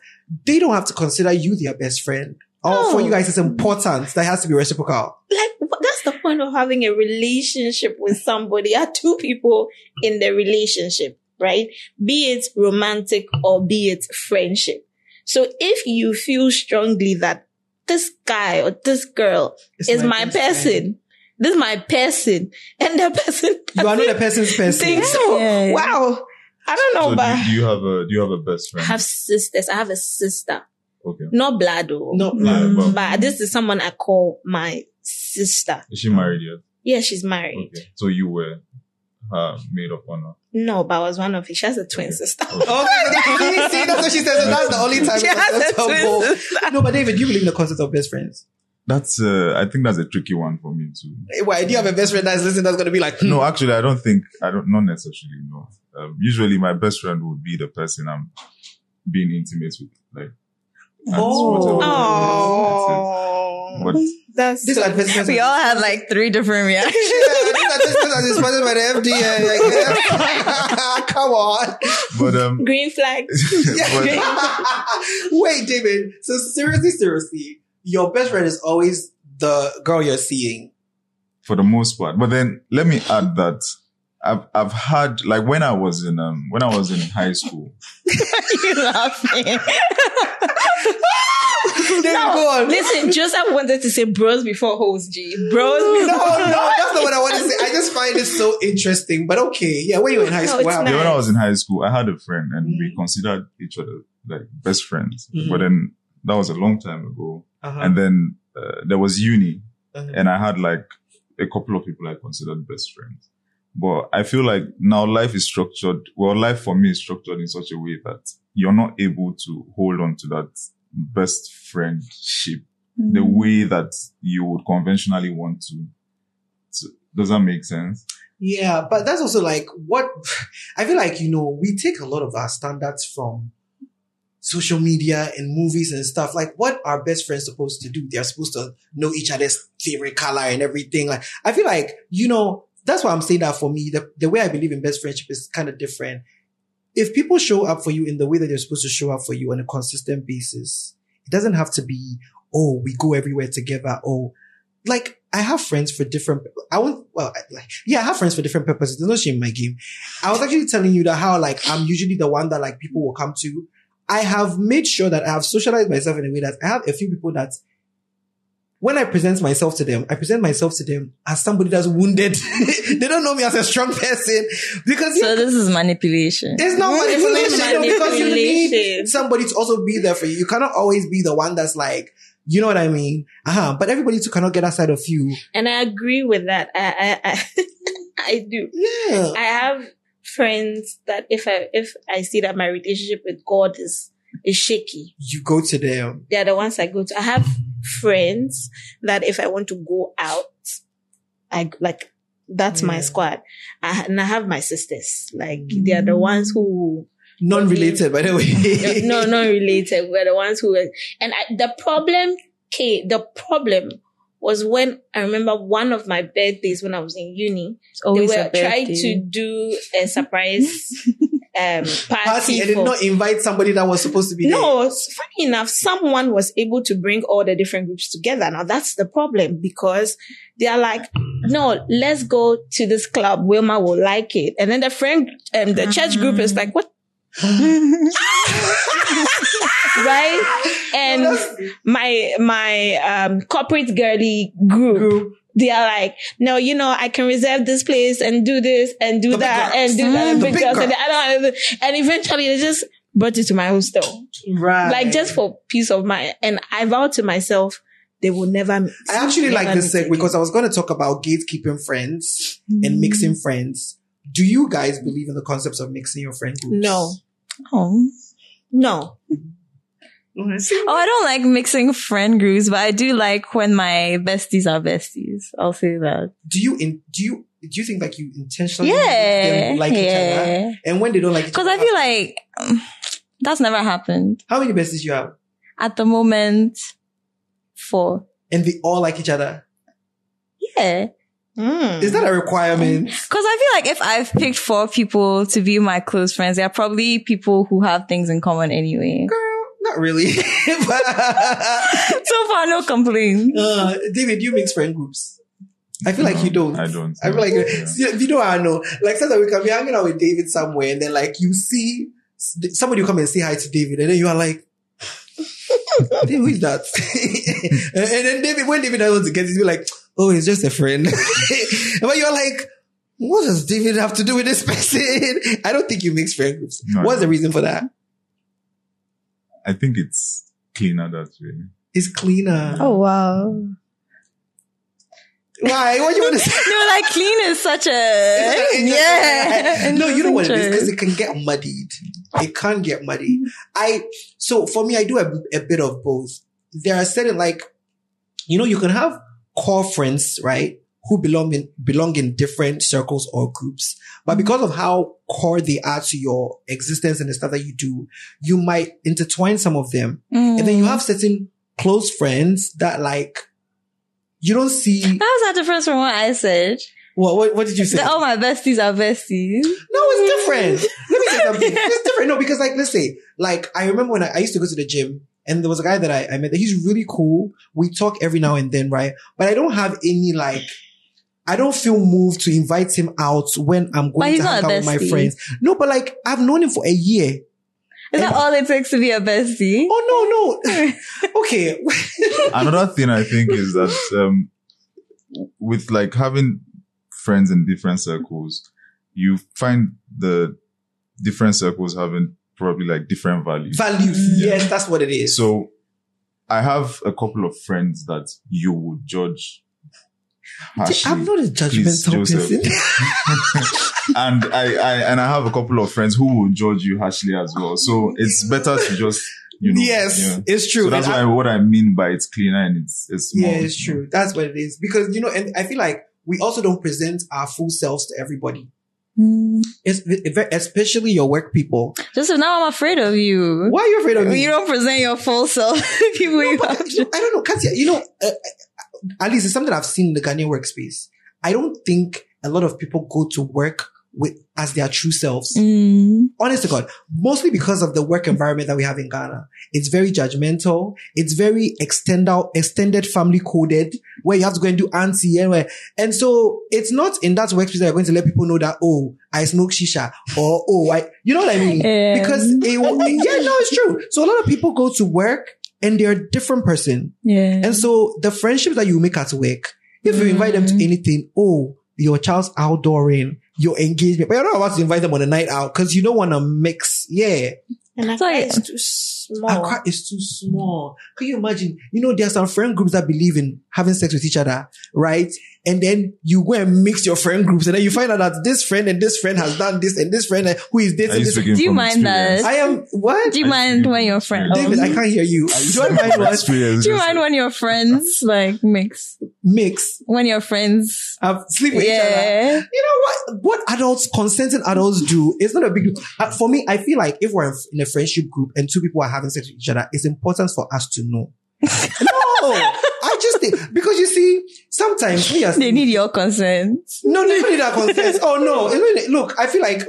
They don't have to consider you their best friend. Or for you guys, it's important. That has to be reciprocal. Like, that's the point of having a relationship with somebody. Are two people in the relationship, right? Be it romantic or be it friendship. So if you feel strongly that this guy or this girl is my person, this is my person, and the person you are not the person's person. Think so. Yeah. Wow. I don't know, so but do you have a best friend? I have sisters. I have a sister. Okay. Not blood, though. Not blood. But this is someone I call my sister. Is she married yet? Yeah, she's married. Okay. So you were her maid of honor? No, but I was one of it. She has a twin sister. Okay, see, that's what she says. That's the only time she has a twin sister. No, but David, do you believe in the concept of best friends? That's, I think that's a tricky one for me too. Why? Do you have a best friend that's listening that's going to be like, No, actually, not necessarily, no. Usually my best friend would be the person I'm being intimate with, like. But that's this so we all had like 3 different reactions. This person by the FDA. Come on. But green flag. Wait, David. So seriously, your best friend is always the girl you're seeing. For the most part. But then let me add that I've had, like, when I was in high school. You laughing? go on. Listen, Joseph wanted to say bros before hoes, G. Bros before. No, that's not what I want to say. I just find it so interesting. But okay, yeah, when you were in high school, it's wow. nice. Yeah, when I was in high school, I had a friend and we considered each other like best friends. But then that was a long time ago. And then there was uni and I had like a couple of people I considered best friends. But I feel like now life is structured. Well, life for me is structured in such a way that you're not able to hold on to that best friendship the way that you would conventionally want to. Does that make sense? Yeah, but that's also like what I feel like, we take a lot of our standards from social media and movies and stuff. Like, what are best friends supposed to do? They're supposed to know each other's favorite color and everything. Like, I feel like, that's why I'm saying that for me, the way I believe in best friendship is kind of different. If people show up for you in the way that they're supposed to show up for you on a consistent basis, it doesn't have to be, oh, we go everywhere together. Oh, like I have friends for different, I have friends for different purposes. There's no shame in my game. I was actually telling you that how like I'm usually the one that like people will come to. I have made sure that I have socialized myself in a way that I have a few people that when I present myself to them, I present myself to them as somebody that's wounded. They don't know me as a strong person because so this is manipulation. It's not manipulation, because you need somebody to also be there for you. You cannot always be the one that's like, you know what I mean? But everybody too cannot get outside of you. And I agree with that. I do. Yeah. I have friends that if I see that my relationship with God is shaky, you go to them. They're the ones I go to. I have friends that if I want to go out, that's my squad. And I have my sisters. Like, they are the ones who... Non-related, by the way. No, non-related. We're the ones who... And the problem was when I remember one of my birthdays when I was in uni. They were trying to do a surprise party. And did not invite somebody that was supposed to be there. No, funny enough, someone was able to bring all the different groups together. Now that's the problem because they are like, no, let's go to this club. Wilma will like it. And then the friend, the church group is like, what? Right? And my corporate girly group, they are like, no, I can reserve this place and do this and do that and do that and big girls and I don't. And eventually they just brought it to my hostel, right? Like just for peace of mind. And I vowed to myself they will never meet. I actually like this segue because I was going to talk about gatekeeping friends and mixing friends. Do you guys believe in the concepts of mixing your friend groups? No. Oh. No. I don't like mixing friend groups, but I do like when my besties are besties. I'll say that. Do you think like you intentionally make them like each other? And when they don't like each other? Because I feel like that's never happened. How many besties you have? At the moment, 4. And they all like each other? Yeah. Is that a requirement? Because I feel like if I've picked 4 people to be my close friends, they're probably people who have things in common anyway. Girl, not really. So far, no complaints. David, you mix friend groups. I feel like you don't. I don't. I feel like you know how I know. Like sometimes we can be hanging out with David somewhere, and then like you see somebody will come and say hi to David, and then you are like, who is that? And then David, when David wants to get it, he'll be like, oh, he's just a friend. But you're like, what does David have to do with this person? I don't think you mix friend groups. No, What's the reason for that? I think it's cleaner that way. It's cleaner. Oh, wow. Why? What do you want to say? No, like clean is such a... Yeah. No, you know what it is? Because it can get muddied. It can get muddy. So for me, I do a bit of both. There are certain you can have core friends, right? Who belong in different circles or groups. But because of how core they are to your existence and the stuff that you do, you might intertwine some of them. And then you have certain close friends that you don't see. How's that different from what I said? What did you say? All my besties are besties. No, it's different. Let me say something. It's different. No, because let's say, I remember when I used to go to the gym and there was a guy that I met that he's really cool. We talk every now and then, right? But I don't have any I don't feel moved to invite him out when I'm going to hang out with my friends. No, but I've known him for a year. Is that all it takes to be a bestie? Oh, no. Okay. Another thing I think is that with like having friends in different circles, you find the different circles having probably like different values. Yes, that's what it is. So I have a couple of friends that you would judge harshly. I'm not a judgmental person. and I have a couple of friends who will judge you harshly as well. So it's better to just, Yes, it's true. So that's what I mean by it's cleaner and it's more. Yeah, it's true. That's what it is. Because, and I feel like we also don't present our full selves to everybody. It's especially your work people. Joseph, now I'm afraid of you. Why are you afraid of me? You don't present your full self. People I don't know, Katia. At least it's something I've seen in the Ghanaian workspace. I don't think a lot of people go to work as their true selves. Honest to God, mostly because of the work environment that we have in Ghana. It's very judgmental. It's very extended family coded, where you have to go and do auntie anyway. And so it's not in that workspace that you're going to let people know that, oh, I smoke shisha, or you know what I mean? Because it's true. So a lot of people go to work and they're a different person. Yeah. And so the friendships that you make at work, if you invite them to anything, your child's outdooring, your engagement, but you're not about to invite them on a night out because you don't want to mix. Yeah. And Accra is too small. Accra is too small. Can you imagine? There are some friend groups that believe in having sex with each other, right? And then you go and mix your friend groups, and then you find out that this friend and this friend has done this, and this friend who is dating this. Do you mind that? I am what? Do you mind when your friend? David, I can't hear you. Do I mind what? Do you mind when your friends like mix? When your friends sleep with each other. You know what consenting adults do, it's not a big deal. For me, I feel like if we're in a friendship group and two people are having sex with each other, it's important for us to know. No, I just think, because you see, sometimes they need your consent. No, they don't need our consent. Oh no. Look, I feel like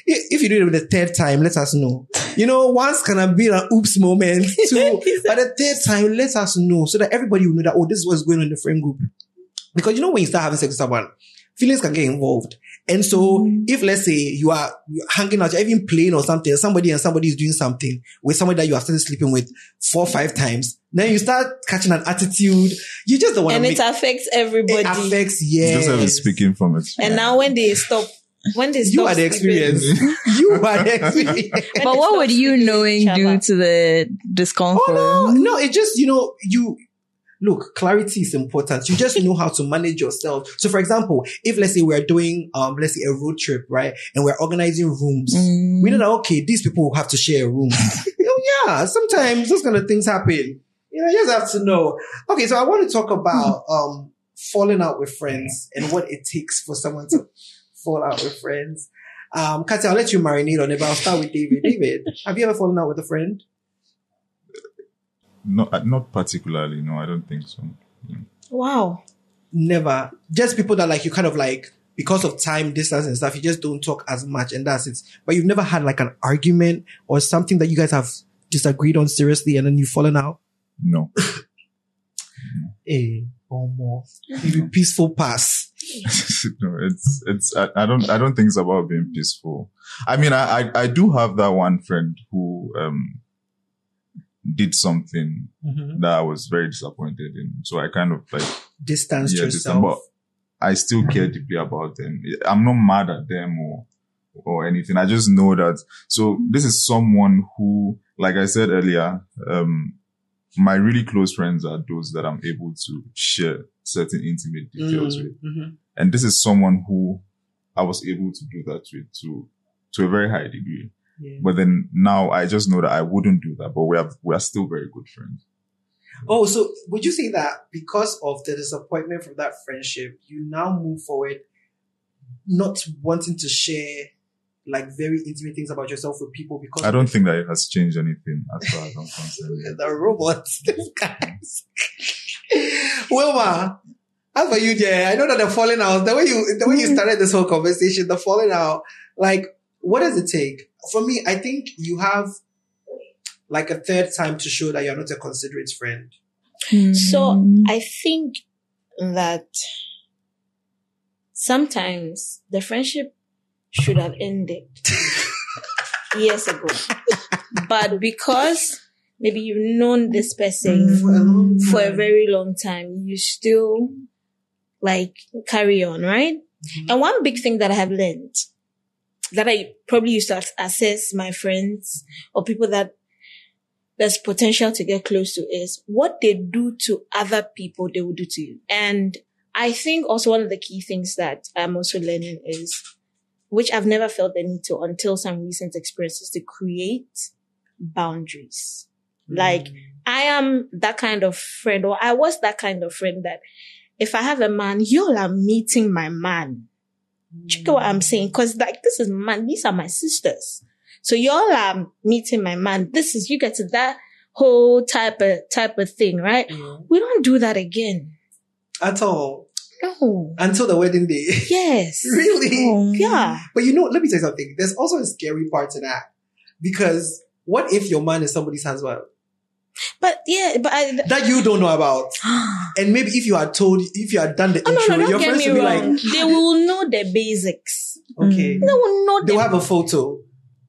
if you do it the third time, let us know. Once can be an oops moment. Two, but the third time, let us know so that everybody will know that, this is what's going on in the friend group. Because when you start having sex with someone, feelings can get involved. And so if, let's say, you're hanging out, you're even playing or something, somebody is doing something with somebody that you have started sleeping with 4 or 5 times, then you start catching an attitude. You just don't want to. And it affects everybody. It affects, yes. Joseph is speaking from experience. And now when they stop you are the experience. You are the experience. But what would you knowing do to the discomfort? Oh, no, it just, look, clarity is important. You just know how to manage yourself. So for example, if let's say we're doing, let's say a road trip, right? And we're organizing rooms. We know that, okay, these people will have to share a room. Yeah, sometimes those kind of things happen. You just have to know. Okay, so I want to talk about, falling out with friends and what it takes for someone to fall out with friends. Katia, I'll let you marinate on it, but I'll start with David. David, have you ever fallen out with a friend? No, not particularly. No, I don't think so. Yeah. Wow. Never. Just people that you kind of because of time, distance and stuff, you just don't talk as much and that's it. But you've never had an argument or something that you guys have disagreed on seriously and then you've fallen out? No. Hey, or more. Maybe peaceful pass. No, I don't think it's about being peaceful. I mean, I do have that one friend who, did something that I was very disappointed in. So I kind of distanced yourself. But I still care deeply about them. I'm not mad at them or anything. I just know that. So this is someone who, like I said earlier, my really close friends are those that I'm able to share certain intimate details with. And this is someone who I was able to do that with to a very high degree. Yeah. But then now I just know that I wouldn't do that, but we are still very good friends. Oh, so would you say that because of the disappointment from that friendship, you now move forward not wanting to share very intimate things about yourself with people? Because I don't think that it has changed anything as far as I'm concerned. The robots, these guys. Wilma, as for you, Jay, I know that the falling out, the way you started this whole conversation, the falling out, what does it take? For me, I think you have a third time to show that you're not a considerate friend. So I think that sometimes the friendship should have ended years ago. But because maybe you've known this person for a very long time, you still like carry on, right? Mm-hmm. And one big thing that I have learned that I probably used to assess my friends or people that there's potential to get close to is what they do to other people, they will do to you. And I think also one of the key things that I'm also learning is, which I've never felt the need to until some recent experiences, to create boundaries. Like, I am that kind of friend, or I was that kind of friend that if I have a man, y'all are meeting my man. You get what I'm saying? Cause like, this is my man, these are my sisters. So y'all are meeting my man. This is, you get to that whole type of thing, right? Mm. We don't do that again. At all. No. Until the wedding day. Yes. Really? Yeah. But you know, let me tell you something. There's also a scary part to that. Because what if your man is somebody's husband? But yeah, that you don't know about. And maybe if you had done the intro, no, your friends will be like, they will know the basics. Okay. They will know. They'll have a photo.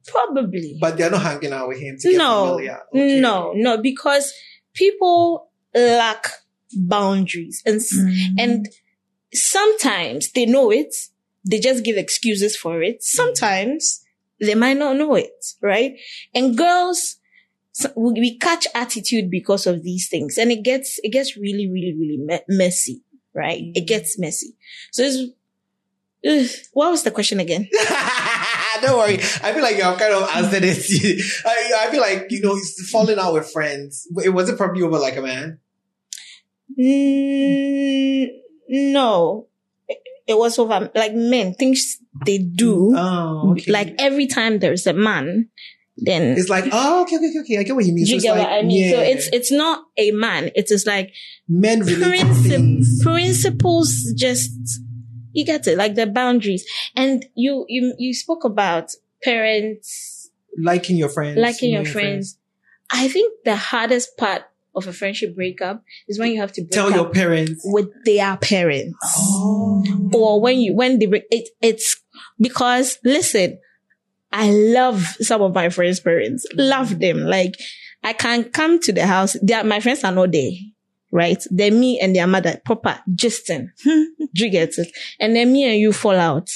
Probably. But they're not hanging out with him to get familiar. Okay. No, because people lack boundaries. And sometimes they know it. They just give excuses for it. Sometimes they might not know it, right? And girls, we catch attitude because of these things. And it gets really, really, really messy, right? It gets messy. So what was the question again? Don't worry. I feel like you have kind of answered it. I feel like, it's falling out with friends. Was it probably over like a man? No. It was over like men, things they do. Oh, okay. Like every time there's a man, then it's like, oh, okay. I get what you mean. You get what I mean? Yeah. So it's not a man. It is like men principles. Just you get it, like the boundaries. And you spoke about parents liking your friends. I think the hardest part of a friendship breakup is when you have to break tell your parents with their parents. Oh. Or when they break it's because listen, I love some of my friends' parents. Love them. Like, I can come to the house. My friends are not there, right? They're me and their mother, proper, Justin. Do you get it? And then me and you fall out.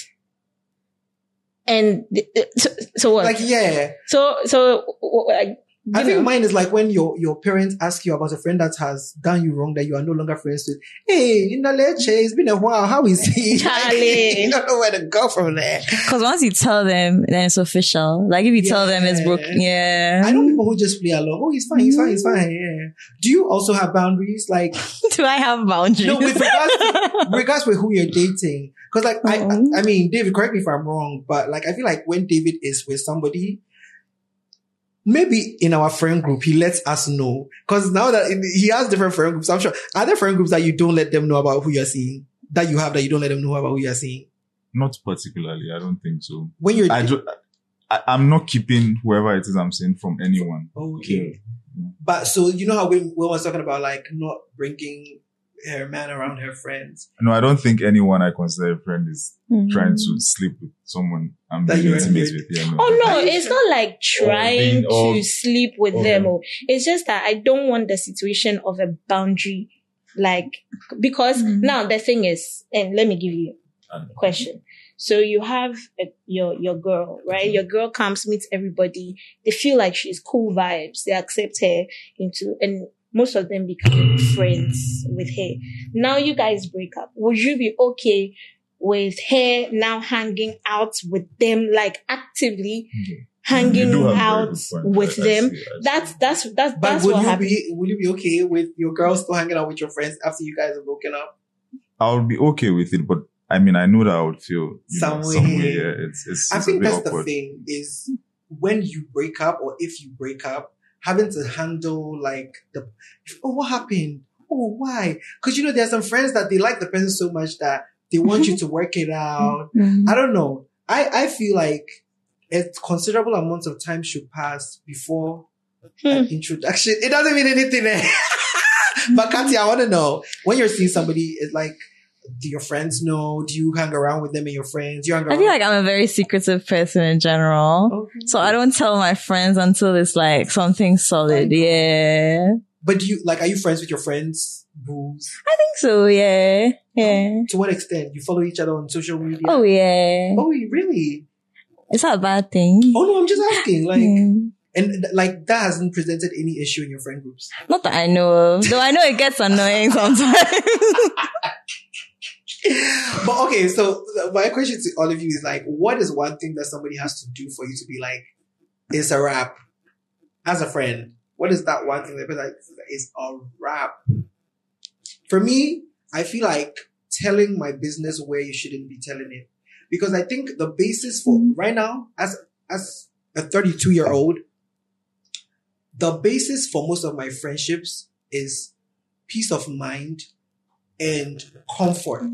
And so what? Like, yeah. So like, I think mine is like when your parents ask you about a friend that has done you wrong that you are no longer friends with. Hey, Inaleche, it's been a while. How is he? Charlie. You don't know where to go from there. Because once you tell them, then it's official. Like if you tell them it's broken, yeah. I know people who just play along. Oh, he's fine. Yeah. Do you also have boundaries? Like, do I have boundaries? No, with regards with who you're dating. Because like, I mean, David, correct me if I'm wrong, but like, I feel like when David is with somebody, maybe in our friend group, he lets us know. Because now that he has different friend groups, I'm sure. Are there friend groups that you don't let them know about who you're seeing? That you have that you don't let them know about who you're seeing? Not particularly. I don't think so. When you're... I'm not keeping whoever it is I'm seeing from anyone. Okay. Yeah. But so, you know how we was talking about like not bringing her man around her friends? No, I don't think anyone I consider a friend is trying to sleep with someone I'm being intimate with. Yeah, no. Oh no, it's not like trying to sleep with them. It's just that I don't want the situation of a boundary, like, because now the thing is, and let me give you a question. So you have your girl, right? Your girl comes, meets everybody. They feel like she's cool vibes. They accept her and most of them become friends with her. Now you guys break up. Would you be okay with her now hanging out with them, like actively hanging out with them? That's what happens. Will you be okay with your girl still hanging out with your friends after you guys are broken up? I would be okay with it, but I mean, I know that I would feel some way. Yeah, it's I think that's awkward. The thing is when you break up or if you break up, having to handle like what happened? Oh, why? Because there are some friends that they like the person so much that they want you to work it out. I don't know. I feel like a considerable amount of time should pass before an introduction. It doesn't mean anything. But Katya, I want to know when you're seeing somebody, it's like do your friends know? Do you hang around with them and your friends? You hang around? I feel like I'm a very secretive person in general. Okay. So I don't tell my friends until it's like something solid. Yeah. But do you, like, are you friends with your friends' booze? I think so. Yeah. Yeah. To what extent? You follow each other on social media? Oh, yeah. Oh, really? It's not a bad thing. Oh, no, I'm just asking. Like, Hmm. and like, that hasn't presented any issue in your friend groups? Not that I know of. Though I know it gets annoying sometimes. But okay, so my question to all of you is like, what is one thing that somebody has to do for you to be like, it's a wrap? As a friend, what is that one thing that like, it's a wrap? For me, I feel like telling my business where you shouldn't be telling it. Because I think the basis for right now, as a 32-year-old, the basis for most of my friendships is peace of mind and comfort.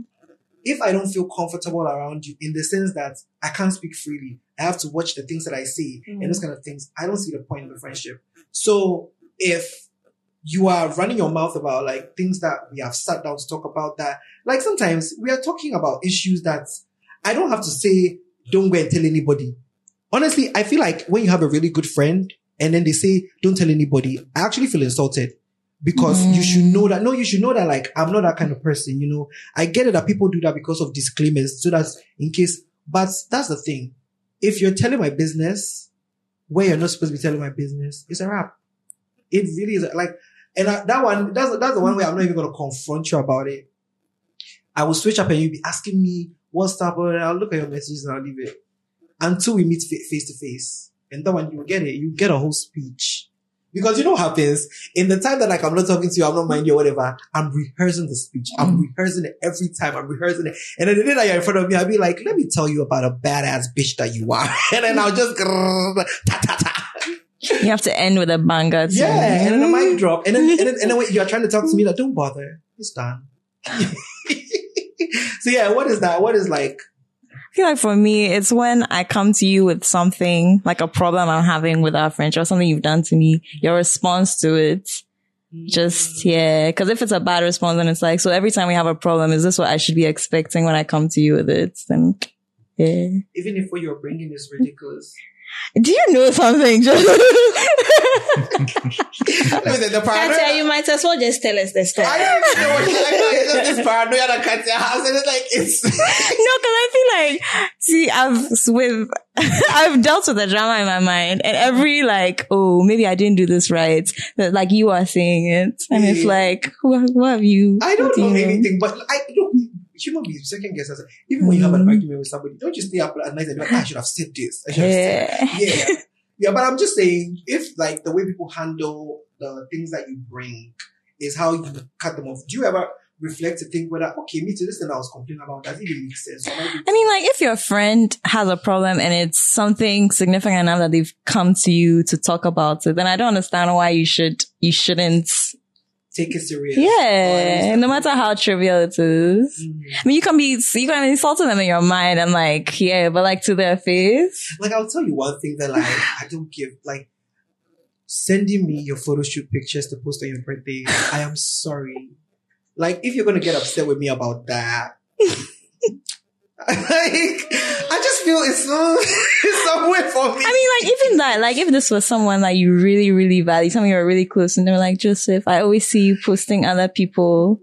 If I don't feel comfortable around you in the sense that I can't speak freely, I have to watch the things that I say and those kind of things, I don't see the point of the friendship. So if you are running your mouth about like things that we have sat down to talk about, that like sometimes we are talking about issues that I don't have to say, don't go and tell anybody. Honestly, I feel like when you have a really good friend and then they say, don't tell anybody, I actually feel insulted. Because you should know that, like, I'm not that kind of person, you know. I get it that people do that because of disclaimers, so that's in case, but that's the thing. If you're telling my business where you're not supposed to be telling my business, it's a wrap. It really is like, and that's the one way I'm not even going to confront you about it. I will switch up and you'll be asking me what's up, and I'll look at your messages and I'll leave it until we meet face to face. And that one, you get it. You get a whole speech. Because you know what happens? In the time that like I'm not talking to you, I'm not minding you or whatever, I'm rehearsing the speech. I'm rehearsing it every time. I'm rehearsing it. And then the day that you're in front of me, I'll be like, let me tell you about a badass bitch that you are. And then I'll just ta ta ta. You have to end with a banger too. Yeah, and then the mic drop. And then when you're trying to talk to me, like, don't bother. It's done. So yeah, what is that? What is like, I feel like for me, it's when I come to you with something, like a problem I'm having with our friendship or something you've done to me, your response to it. Just, yeah. Cause if it's a bad response, then it's like, so every time we have a problem, is this what I should be expecting when I come to you with it? Then, yeah. even if what you're bringing is ridiculous. Do you know something? Katia, you might as well just tell us the story. I don't even know what it's just this paranoia that Katia has, and it's like, it's... No, cause I feel like, see, I've dealt with the drama in my mind, and every like, oh, maybe I didn't do this right, that like you are saying it, and it's like, who have you? I don't know anything, but human beings second guess us. Even when you have an argument with somebody, don't just stay up at night and be like, I should have said this. I should have said, yeah. But I'm just saying, if like the way people handle the things that you bring is how you cut them off, do you ever reflect to think whether, okay, me too, this thing I was complaining about, does it even make sense? I mean, like, if your friend has a problem and it's something significant enough that they've come to you to talk about it, then I don't understand why you shouldn't take it serious. Yeah, no matter how trivial it is. I mean, you can be insulting them in your mind and like, yeah, but like to their face. Like, I'll tell you one thing that like, I don't give, like, sending me your photo shoot pictures to post on your birthday. I am sorry. Like, if you're going to get upset with me about that, like, I just feel it's somewhere for me. I mean, like, even that, like, if this was someone that you really, really value, someone you're really close, and they're like, Joseph, I always see you posting other people.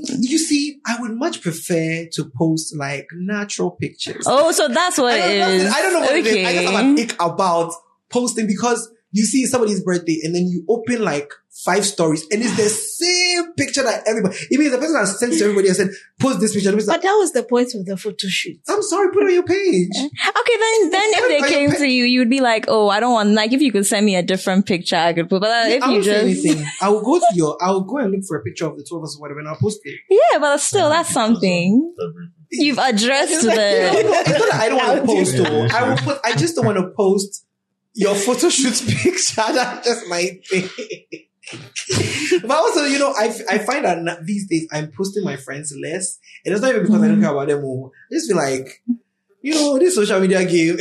You see, I would much prefer to post like natural pictures. Oh, so that's what it is. I don't know what it is. I just have an ick about posting because you see somebody's birthday and then you open like 5 stories and it's the same picture that everybody, even the person has sent to everybody and said, post this picture. But that was the point of the photo shoot. I'm sorry, put it on your page. Okay, then if they came to you, you would be like, oh, I don't want, like, if you could send me a different picture, I could put, but if you just... anything. I'll go and look for a picture of the 2 of us or whatever and I'll post it. Yeah, but still, that's something. You've addressed to the... It's not that I don't want to post though. I just don't want to post your photo shoot picture. That's just my thing. But also, you know, I find that these days I'm posting my friends less. And it's not even because I don't care about them more. I just feel like, you know, this social media game,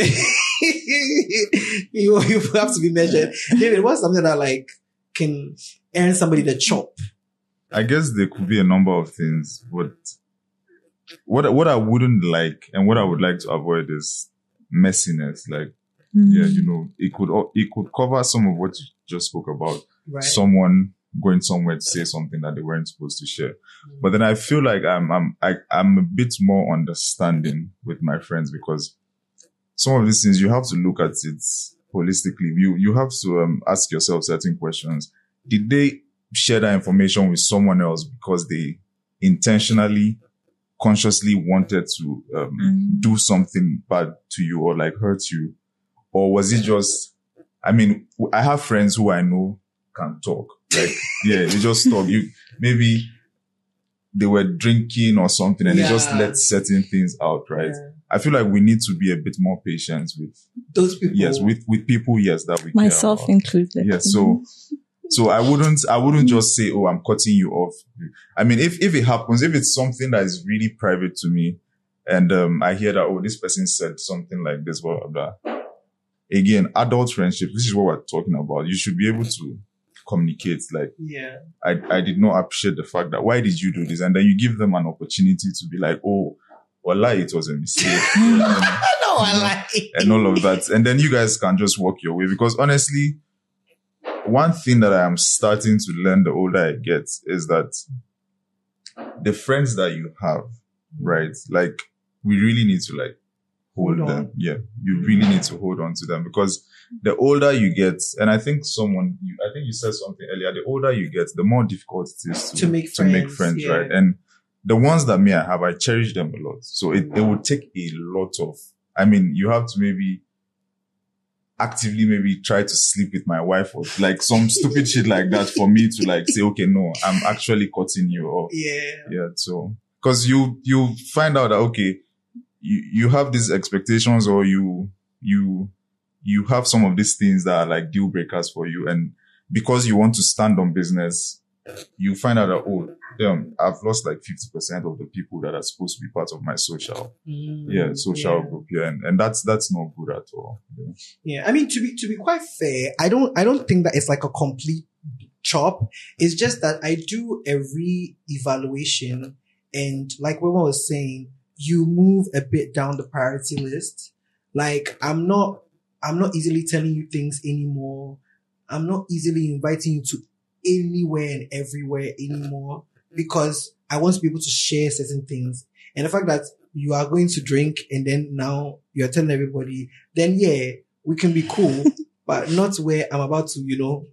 you have to be measured. David, what's something that like can earn somebody the chop? I guess there could be a number of things, but what I wouldn't like and what I would like to avoid is messiness. Like, yeah, you know, it could cover some of what you just spoke about. Right. Someone going somewhere to say something that they weren't supposed to share. But then I feel like I'm a bit more understanding with my friends, because some of these things you have to look at it holistically. You have to ask yourself certain questions. Did they share that information with someone else because they intentionally, consciously wanted to do something bad to you or like hurt you? Or was it just, I mean, I have friends who I know can talk. Like, yeah, they just talk. Maybe they were drinking or something and they just let certain things out, right? Yeah. I feel like we need to be a bit more patient with those people. Yes, with people, yes, that we myself care about. Included. Yes, so I wouldn't just say, oh, I'm cutting you off. I mean, if it happens, if it's something that is really private to me and I hear that, oh, this person said something like this, blah, blah, blah. Again, adult friendship, this is what we're talking about. You should be able to communicate. Like, yeah, I did not appreciate the fact that, why did you do this? And then you give them an opportunity to be like, oh, wallah, it was a mistake. And all of that. And then you guys can just walk your way. Because honestly, one thing that I am starting to learn the older I get is that the friends that you have, right? Like, we really need to like hold them. Yeah. You really need to hold on to them, because the older you get, and I think you said something earlier, the older you get, the more difficult it is to make friends, yeah. Right? And the ones that I have, I cherish them a lot. So it would take a lot of, I mean, you have to maybe actively try to sleep with my wife or like some stupid shit like that for me to like say, okay, no, I'm actually cutting you off. Yeah. Yeah. So, cause you find out that, okay, you have these expectations, or you have some of these things that are like deal breakers for you. And because you want to stand on business, you find out that, oh, damn, I've lost like 50% of the people that are supposed to be part of my social group. Yeah. And that's not good at all. Yeah. Yeah. I mean, to be quite fair, I don't think that it's like a complete chop. It's just that I do a re-evaluation, and like Wilma was saying, you move a bit down the priority list. Like, I'm not easily telling you things anymore. I'm not easily inviting you to anywhere and everywhere anymore, because I want to be able to share certain things. And the fact that you are going to drink and then now you're telling everybody, then yeah, we can be cool, but not where I'm about to, you know.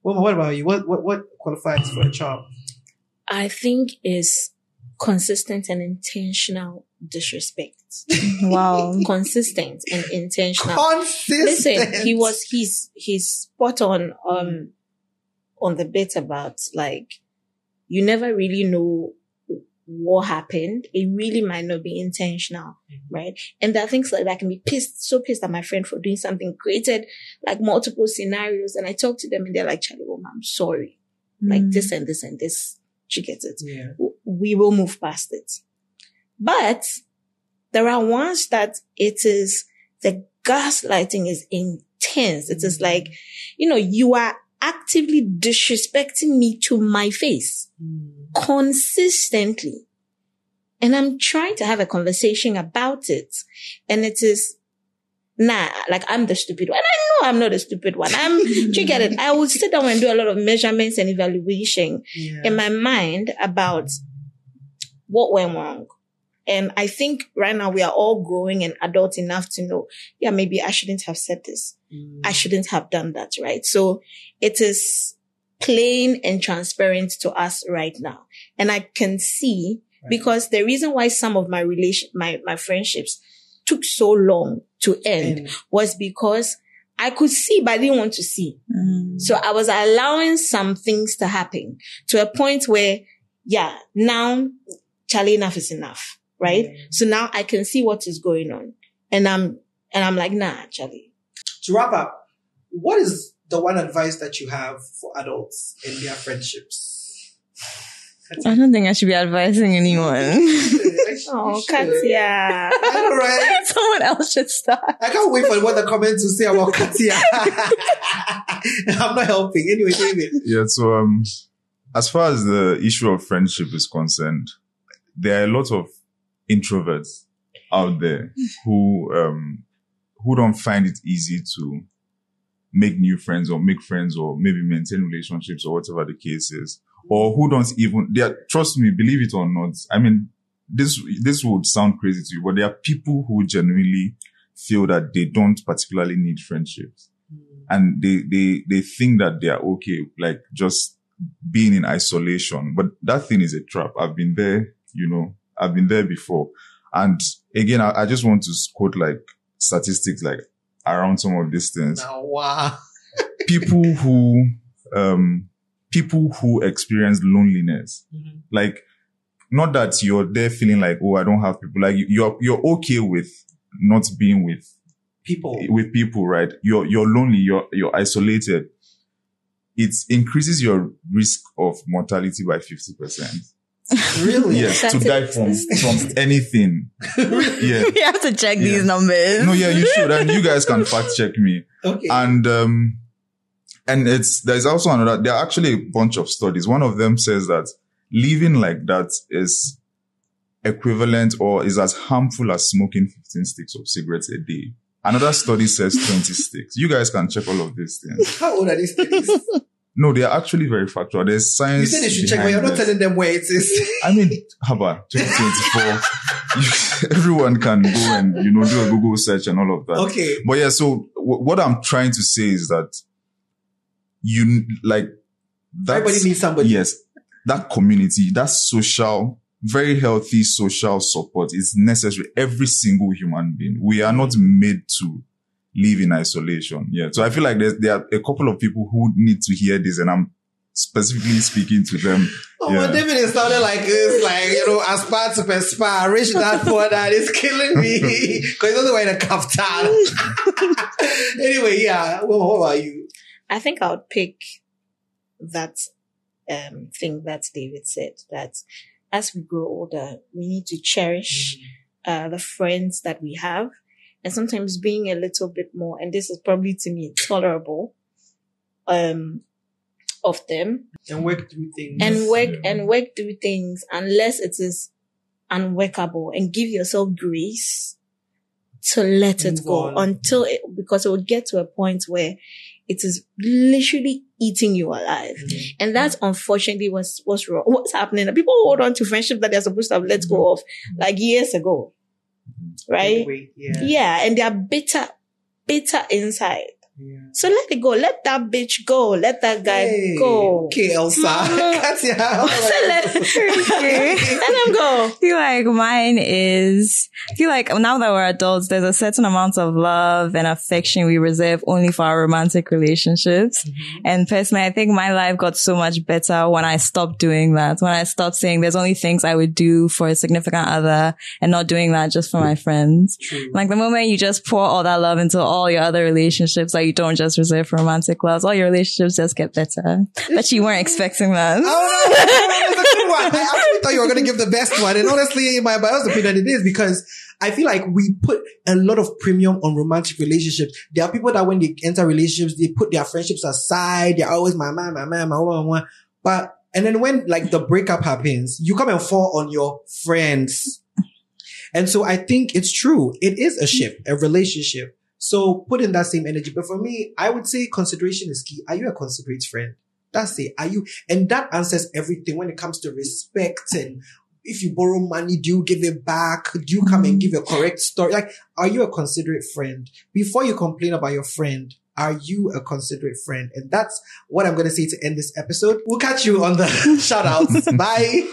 What about you? What qualifies for a child? I think is consistent and intentional disrespect. Wow. Consistent and intentional. Consistent. Listen, he's spot on the bit about like, you never really know what happened. It really might not be intentional, right? And there are things like that. I can be so pissed at my friend for doing something, created like multiple scenarios, and I talk to them and they're like, Charlie, Woman, I'm sorry. Like this and this and this. She gets it. Yeah. We will move past it. But there are ones that it is, the gaslighting is intense. It is like, you know, you are actively disrespecting me to my face consistently. And I'm trying to have a conversation about it. And it is, like I'm the stupid one. And I know I'm not the stupid one. Do you get it? I would sit down and do a lot of measurements and evaluation in my mind about what went wrong. And I think right now we are all growing and adult enough to know, yeah, maybe I shouldn't have said this. I shouldn't have done that, right? So it is plain and transparent to us right now. And I can see, because the reason why some of my friendships took so long to end was because I could see, but I didn't want to see. So I was allowing some things to happen to a point where, yeah, now, Charlie, enough is enough, right? So now I can see what is going on. And I'm like, nah, Charlie. To wrap up, what is the one advice that you have for adults in their friendships? I don't think I should be advising anyone. Oh, Katia. All right. Someone else should start. I can't wait for what the comments will say about Katia. I'm not helping. Anyway, David. Yeah, so as far as the issue of friendship is concerned, there are a lot of introverts out there who don't find it easy to make new friends or make friends or maybe maintain relationships or whatever the case is, or who don't even, trust me, believe it or not. I mean, this would sound crazy to you, but there are people who genuinely feel that they don't particularly need friendships. And they think that they are okay, like just being in isolation. But that thing is a trap. I've been there, I've been there before. And again, I just want to quote like statistics like around some of these things. Oh, wow. People who experience loneliness, like, not that you're there feeling like, oh, I don't have people. Like you're okay with not being with people, right? You're lonely. You're isolated. It increases your risk of mortality by 50%. Really? Yes, to die from anything. Yeah. You have to check these numbers. No, yeah, you should. And you guys can fact check me. Okay. And there's also there are actually a bunch of studies. One of them says that living like that is equivalent or is as harmful as smoking 15 sticks of cigarettes a day. Another study says 20 sticks. You guys can check all of these things. How old are these studies? No, they are actually very factual. There's science. You said they should check, but you're not telling them where it is. I mean, how about 2024? Everyone can go and, do a Google search and all of that. Okay. But yeah, so what I'm trying to say is that everybody needs somebody. Yes. That community, that social, very healthy social support is necessary. Every single human being. We are not made to live in isolation. Yeah. So I feel like there are a couple of people who need to hear this, and I'm specifically speaking to them. Oh, yeah. But David, it sounded like this, aspire to perspire, rich that poor that is killing me. Because he doesn't wear a kaftan. Anyway, yeah. Well, what about you? I think I would pick that thing that David said, that as we grow older, we need to cherish the friends that we have, and sometimes being a little bit more, and this is probably to me tolerable, of them, and work through things, and work through things unless it is unworkable, and give yourself grace to let it go because it will get to a point where it is literally eating you alive. And that's unfortunately what's wrong. What's happening? People hold on to friendship that they're supposed to have let go of like years ago. Right? Yeah. And they are bitter inside. Yeah. So let it go. Let that bitch go. Let that guy go. Okay, Elsa. Let him go. I feel like now that we're adults, there's a certain amount of love and affection we reserve only for our romantic relationships. And personally, I think my life got so much better when I stopped doing that. When I stopped saying there's only things I would do for a significant other and not doing that just for my friends. True. Like the moment you just pour all that love into all your other relationships, like you don't just reserve for romantic loves, all your relationships just get better. But you weren't expecting that. Oh, no, that's a good one. I actually thought you were going to give the best one. And honestly, in my biased opinion, it is, because I feel like we put a lot of premium on romantic relationships. There are people that when they enter relationships, they put their friendships aside. They're always my man, my woman. And then when the breakup happens, you come and fall on your friends. And so I think it's true. It is a a relationship. So put in that same energy. But for me, I would say consideration is key. Are you a considerate friend? That's it. Are you? And that answers everything when it comes to respect. And if you borrow money, do you give it back? Do you come and give a correct story? Are you a considerate friend? Before you complain about your friend, are you a considerate friend? And that's what I'm going to say to end this episode. We'll catch you on the shout outs. Bye.